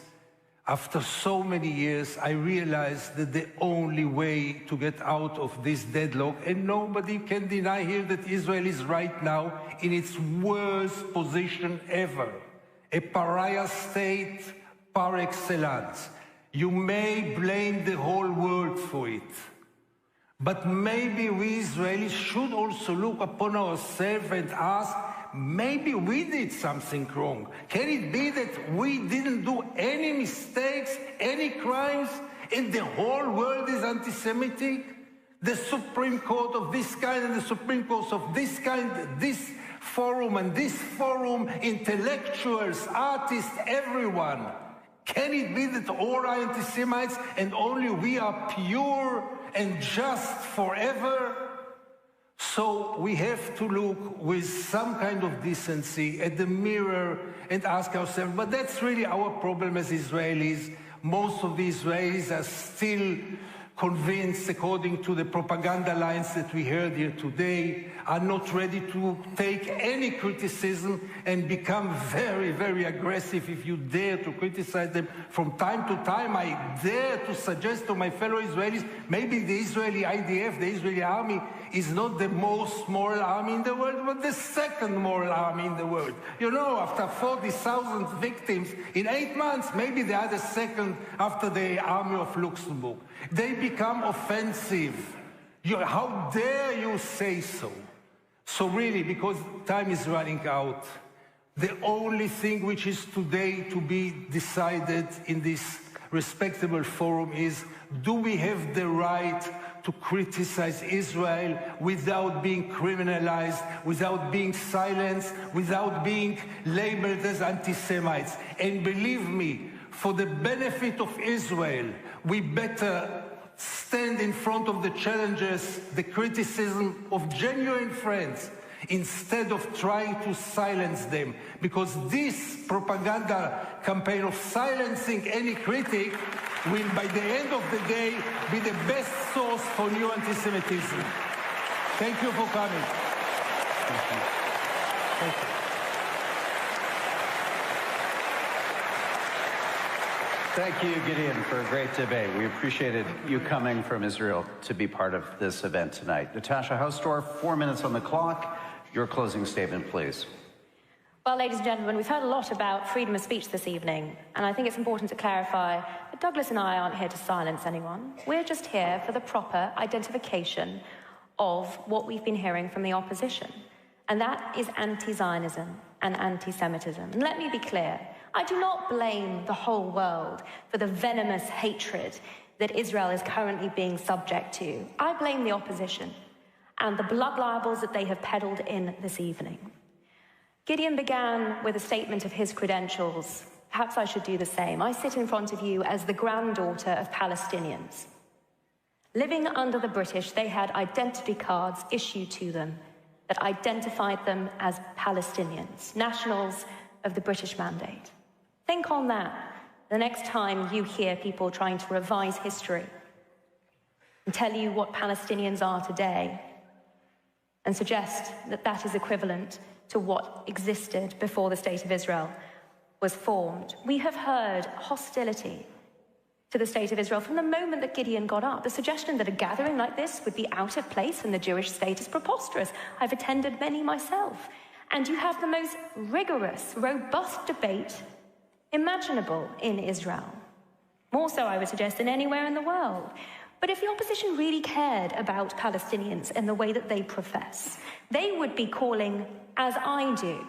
After so many years, I realized that the only way to get out of this deadlock, and nobody can deny here that Israel is right now in its worst position ever, a pariah state par excellence. You may blame the whole world for it, but maybe we Israelis should also look upon ourselves and ask, maybe we did something wrong. Can it be that we didn't do any mistakes, any crimes, and the whole world is anti-Semitic? The Supreme Court of this kind and the Supreme Court of this kind, this forum and this forum, intellectuals, artists, everyone. Can it be that all are anti-Semites and only we are pure and just forever? So we have to look with some kind of decency at the mirror and ask ourselves, but that's really our problem as Israelis. Most of the Israelis are still convinced, according to the propaganda lines that we heard here today, are not ready to take any criticism and become very, very aggressive if you dare to criticize them. From time to time, I dare to suggest to my fellow Israelis, maybe the Israeli IDF, the Israeli army, is not the most moral army in the world, but the second moral army in the world. You know, after 40,000 victims in 8 months, maybe they are the second after the army of Luxembourg. They become offensive. How dare you say so? So really, because time is running out, the only thing which is today to be decided in this respectable forum is, do we have the right to criticize Israel without being criminalized, without being silenced, without being labeled as anti-Semites? And believe me, for the benefit of Israel, we better stand in front of the challenges, the criticism of genuine friends, instead of trying to silence them. Because this propaganda campaign of silencing any critic will, by the end of the day, be the best source for new anti-Semitism. Thank you for coming. Thank you. Thank you. Thank you, Gideon, for a great debate. We appreciated you coming from Israel to be part of this event tonight. Natasha Hausdorff, 4 minutes on the clock. Your closing statement, please. Well, ladies and gentlemen, we've heard a lot about freedom of speech this evening, and I think it's important to clarify that Douglas and I aren't here to silence anyone. We're just here for the proper identification of what we've been hearing from the opposition, and that is anti-Zionism and anti-Semitism. And let me be clear, I do not blame the whole world for the venomous hatred that Israel is currently being subject to. I blame the opposition and the blood libels that they have peddled in this evening. Gideon began with a statement of his credentials. Perhaps I should do the same. I sit in front of you as the granddaughter of Palestinians. Living under the British, they had identity cards issued to them that identified them as Palestinians, nationals of the British Mandate. Think on that the next time you hear people trying to revise history and tell you what Palestinians are today and suggest that that is equivalent to what existed before the State of Israel was formed. We have heard hostility to the State of Israel from the moment that Gideon got up. The suggestion that a gathering like this would be out of place in the Jewish state is preposterous. I've attended many myself. And you have the most rigorous, robust debate imaginable in Israel. More so, I would suggest, than anywhere in the world. But if the opposition really cared about Palestinians in the way that they profess, they would be calling, as I do,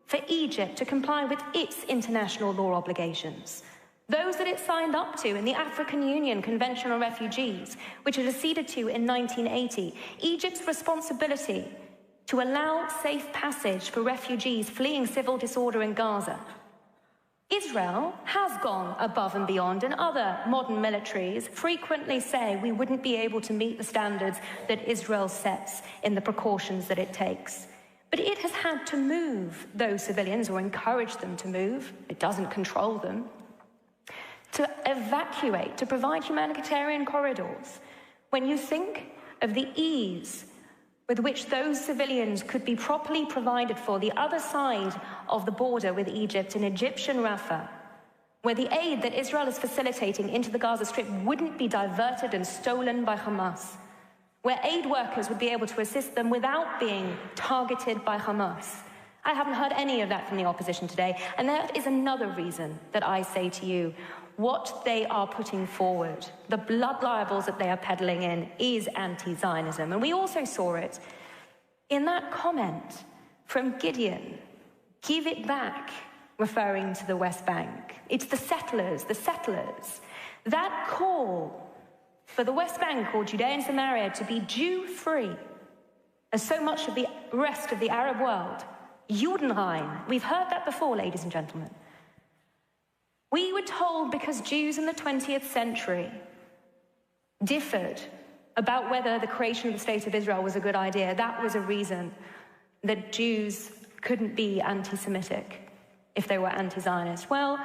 for Egypt to comply with its international law obligations, those that it signed up to in the African Union Convention on Refugees, which it acceded to in 1980, Egypt's responsibility to allow safe passage for refugees fleeing civil disorder in Gaza. Israel has gone above and beyond, and other modern militaries frequently say we wouldn't be able to meet the standards that Israel sets in the precautions that it takes. But it has had to move those civilians, or encourage them to move, it doesn't control them, to evacuate, to provide humanitarian corridors. When you think of the ease with which those civilians could be properly provided for the other side of the border with Egypt in Egyptian Rafah, where the aid that Israel is facilitating into the Gaza Strip wouldn't be diverted and stolen by Hamas, where aid workers would be able to assist them without being targeted by Hamas. I haven't heard any of that from the opposition today, and that is another reason that I say to you, what they are putting forward, the blood libels that they are peddling in, is anti-Zionism. And we also saw it in that comment from Gideon, give it back, referring to the West Bank. It's the settlers, the settlers. That call for the West Bank, or Judea and Samaria, to be Jew-free, as so much of the rest of the Arab world, Judenrein. We've heard that before, ladies and gentlemen. We were told because Jews in the 20th century differed about whether the creation of the State of Israel was a good idea, that was a reason that Jews couldn't be anti-Semitic if they were anti-Zionist. Well,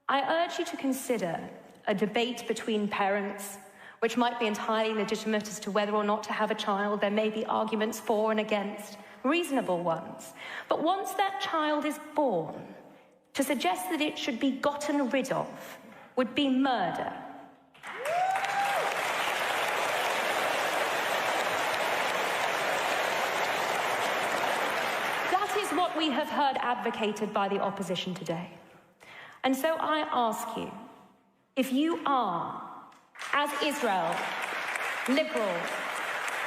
I urge you to consider a debate between parents, which might be entirely legitimate as to whether or not to have a child. There may be arguments for and against, reasonable ones. But once that child is born, to suggest that it should be gotten rid of would be murder. That is what we have heard advocated by the opposition today. And so I ask you, if you are, as Israel, liberal,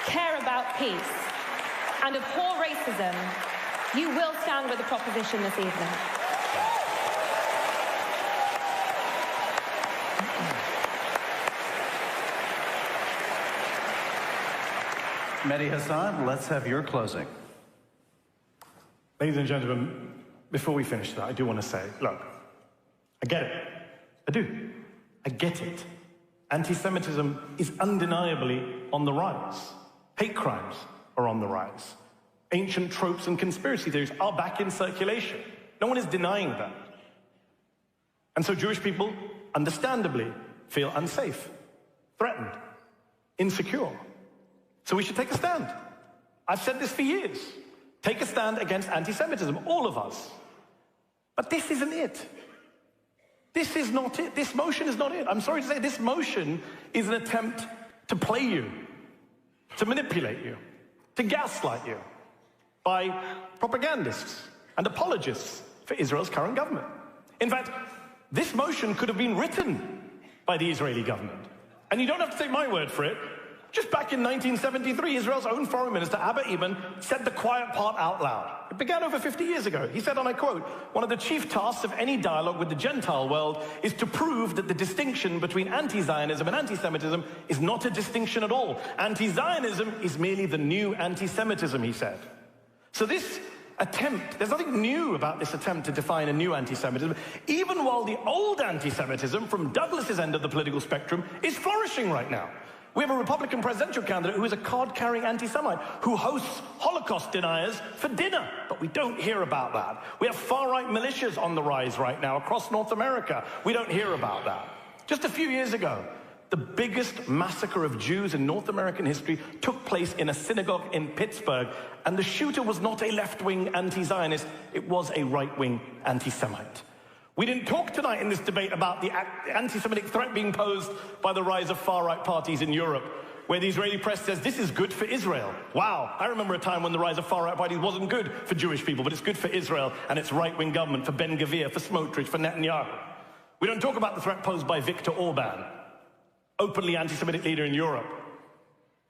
care about peace, and abhor racism, you will stand with the proposition this evening. Mehdi Hasan, let's have your closing. Ladies and gentlemen, before we finish that, I do want to say, look, I get it. I do. I get it. Anti-Semitism is undeniably on the rise. Hate crimes are on the rise. Ancient tropes and conspiracy theories are back in circulation. No one is denying that. And so Jewish people, understandably, feel unsafe, threatened, insecure. So we should take a stand. I've said this for years. Take a stand against anti-Semitism, all of us. But this isn't it. This is not it. This motion is not it. I'm sorry to say, this motion is an attempt to play you, to manipulate you, to gaslight you by propagandists and apologists for Israel's current government. In fact, this motion could have been written by the Israeli government. And you don't have to take my word for it. Just back in 1973, Israel's own foreign minister, Abba Eban, said the quiet part out loud. It began over 50 years ago. He said, and I quote, "One of the chief tasks of any dialogue with the Gentile world is to prove that the distinction between anti-Zionism and anti-Semitism is not a distinction at all. Anti-Zionism is merely the new anti-Semitism," he said. So this attempt, there's nothing new about this attempt to define a new anti-Semitism, even while the old anti-Semitism from Douglas's end of the political spectrum is flourishing right now. We have a Republican presidential candidate who is a card-carrying anti-Semite who hosts Holocaust deniers for dinner, but we don't hear about that. We have far-right militias on the rise right now across North America. We don't hear about that. Just a few years ago, the biggest massacre of Jews in North American history took place in a synagogue in Pittsburgh, and the shooter was not a left-wing anti-Zionist, it was a right-wing anti-Semite. We didn't talk tonight in this debate about the anti-Semitic threat being posed by the rise of far-right parties in Europe, where the Israeli press says this is good for Israel. Wow, I remember a time when the rise of far-right parties wasn't good for Jewish people, but it's good for Israel and its right-wing government, for Ben Gvir, for Smotrich, for Netanyahu. We don't talk about the threat posed by Viktor Orban, openly anti-Semitic leader in Europe.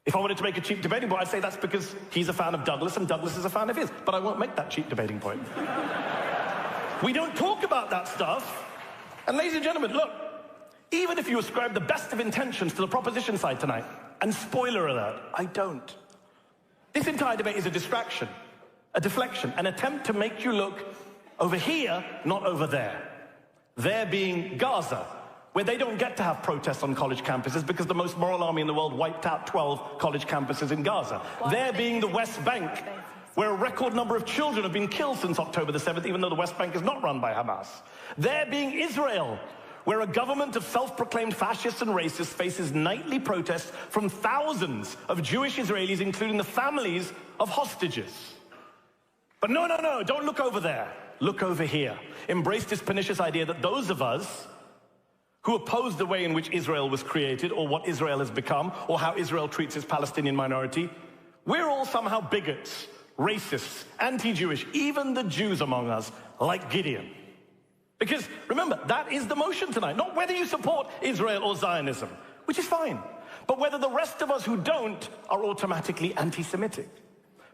If I wanted to make a cheap debating point, I'd say that's because he's a fan of Douglas and Douglas is a fan of his, but I won't make that cheap debating point. We don't talk about that stuff. And ladies and gentlemen, look, even if you ascribe the best of intentions to the proposition side tonight, and spoiler alert, I don't. This entire debate is a distraction, a deflection, an attempt to make you look over here, not over there. There being Gaza, where they don't get to have protests on college campuses because the most moral army in the world wiped out 12 college campuses in Gaza. There being the West Bank, where a record number of children have been killed since October the 7th, even though the West Bank is not run by Hamas. There being Israel, where a government of self-proclaimed fascists and racists faces nightly protests from thousands of Jewish Israelis, including the families of hostages. But no, don't look over there. Look over here. Embrace this pernicious idea that those of us who oppose the way in which Israel was created, or what Israel has become, or how Israel treats its Palestinian minority, we're all somehow bigots, racists, anti-Jewish, even the Jews among us, like Gideon. Because, remember, that is the motion tonight. Not whether you support Israel or Zionism, which is fine, but whether the rest of us who don't are automatically anti-Semitic.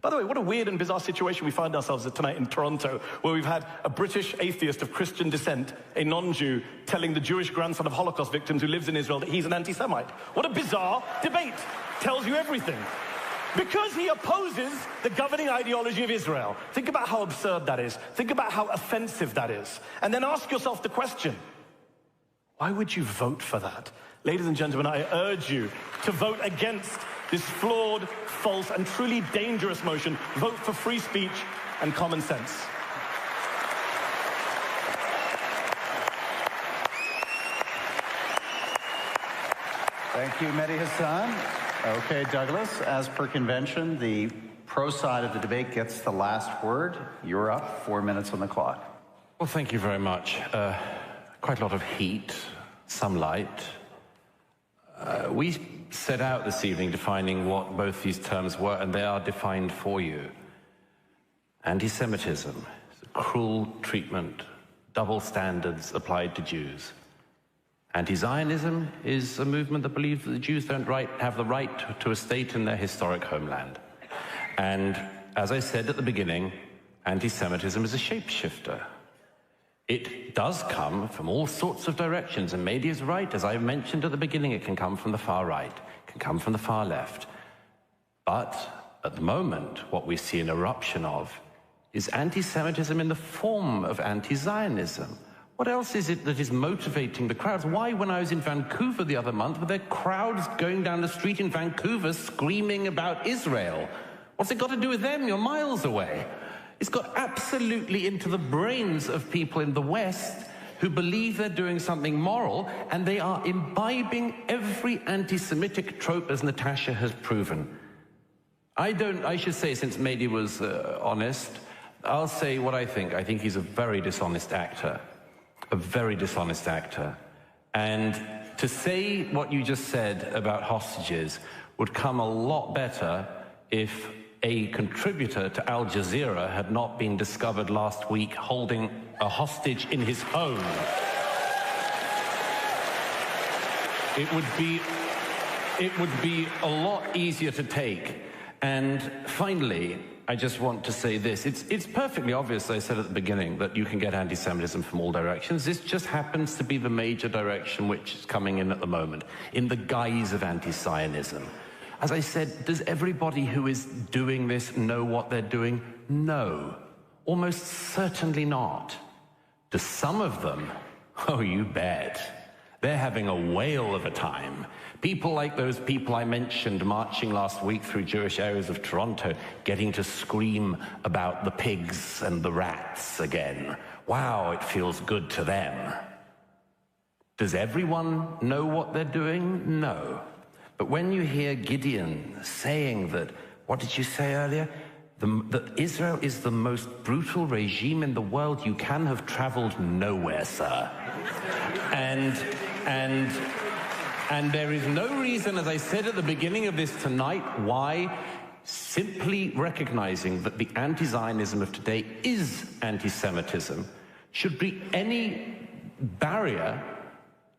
By the way, what a weird and bizarre situation we find ourselves in tonight in Toronto, where we've had a British atheist of Christian descent, a non-Jew, telling the Jewish grandson of Holocaust victims who lives in Israel that he's an anti-Semite. What a bizarre debate. Tells you everything. Because he opposes the governing ideology of Israel. Think about how absurd that is. Think about how offensive that is. And then ask yourself the question, why would you vote for that? Ladies and gentlemen, I urge you to vote against this flawed, false, and truly dangerous motion. Vote for free speech and common sense. Thank you, Mehdi Hasan. Okay, Douglas, as per convention, the pro side of the debate gets the last word. You're up, 4 minutes on the clock. Well, thank you very much. Quite a lot of heat, some light. We set out this evening defining what both these terms were, and they are defined for you. Anti-Semitism is a cruel treatment, double standards applied to Jews. Anti-Zionism is a movement that believes that the Jews don't have the right to a state in their historic homeland. And as I said at the beginning, anti-Semitism is a shapeshifter. It does come from all sorts of directions, and Mehdi is right. As I mentioned at the beginning, it can come from the far right, it can come from the far left. But at the moment, what we see an eruption of is anti-Semitism in the form of anti-Zionism. What else is it that is motivating the crowds? Why, when I was in Vancouver the other month, were there crowds going down the street in Vancouver screaming about Israel? What's it got to do with them? You're miles away. It's got absolutely into the brains of people in the West who believe they're doing something moral, and they are imbibing every anti-Semitic trope, as Natasha has proven. I should say, since Mehdi was honest, I'll say what I think. I think he's a very dishonest actor. a very dishonest actor. And to say what you just said about hostages would come a lot better if a contributor to Al Jazeera had not been discovered last week holding a hostage in his home. It would be a lot easier to take. And finally, I just want to say this. It's perfectly obvious, I said at the beginning, that you can get anti-Semitism from all directions. This just happens to be the major direction which is coming in at the moment, in the guise of anti-Zionism. As I said, does everybody who is doing this know what they're doing? No. Almost certainly not. Do some of them? Oh, you bet. They're having a whale of a time. People like those people I mentioned marching last week through Jewish areas of Toronto, getting to scream about the pigs and the rats again. Wow, it feels good to them. Does everyone know what they're doing? No. But when you hear Gideon saying that, what did you say earlier? That Israel is the most brutal regime in the world, you can have traveled nowhere, sir. And there is no reason, as I said at the beginning of this tonight, why simply recognizing that the anti-Zionism of today is anti-Semitism should be any barrier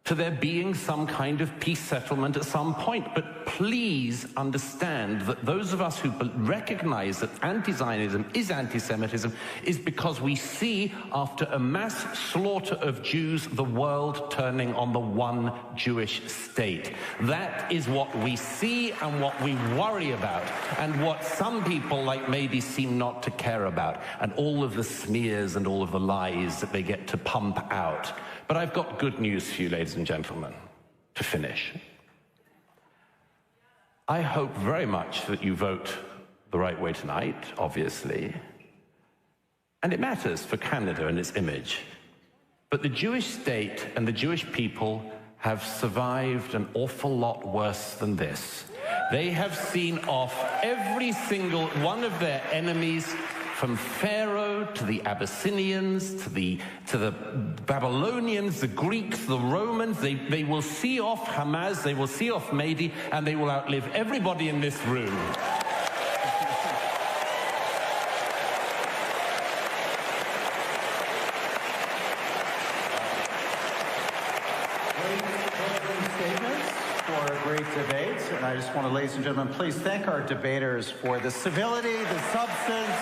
to there being some kind of peace settlement at some point. But please understand that those of us who recognize that anti-Zionism is anti-Semitism is because we see, after a mass slaughter of Jews, the world turning on the one Jewish state. That is what we see and what we worry about, and what some people like Mehdi seem not to care about, and all of the smears and all of the lies that they get to pump out. But I've got good news for you, ladies and gentlemen, to finish. I hope very much that you vote the right way tonight, obviously. And it matters for Canada and its image. But the Jewish state and the Jewish people have survived an awful lot worse than this. They have seen off every single one of their enemies, from Pharaoh to the Abyssinians, to the Babylonians, the Greeks, the Romans. They will see off Hamas, they will see off Mehdi, and they will outlive everybody in this room. Great debates, and I just want to, ladies and gentlemen, please thank our debaters for the civility, the substance,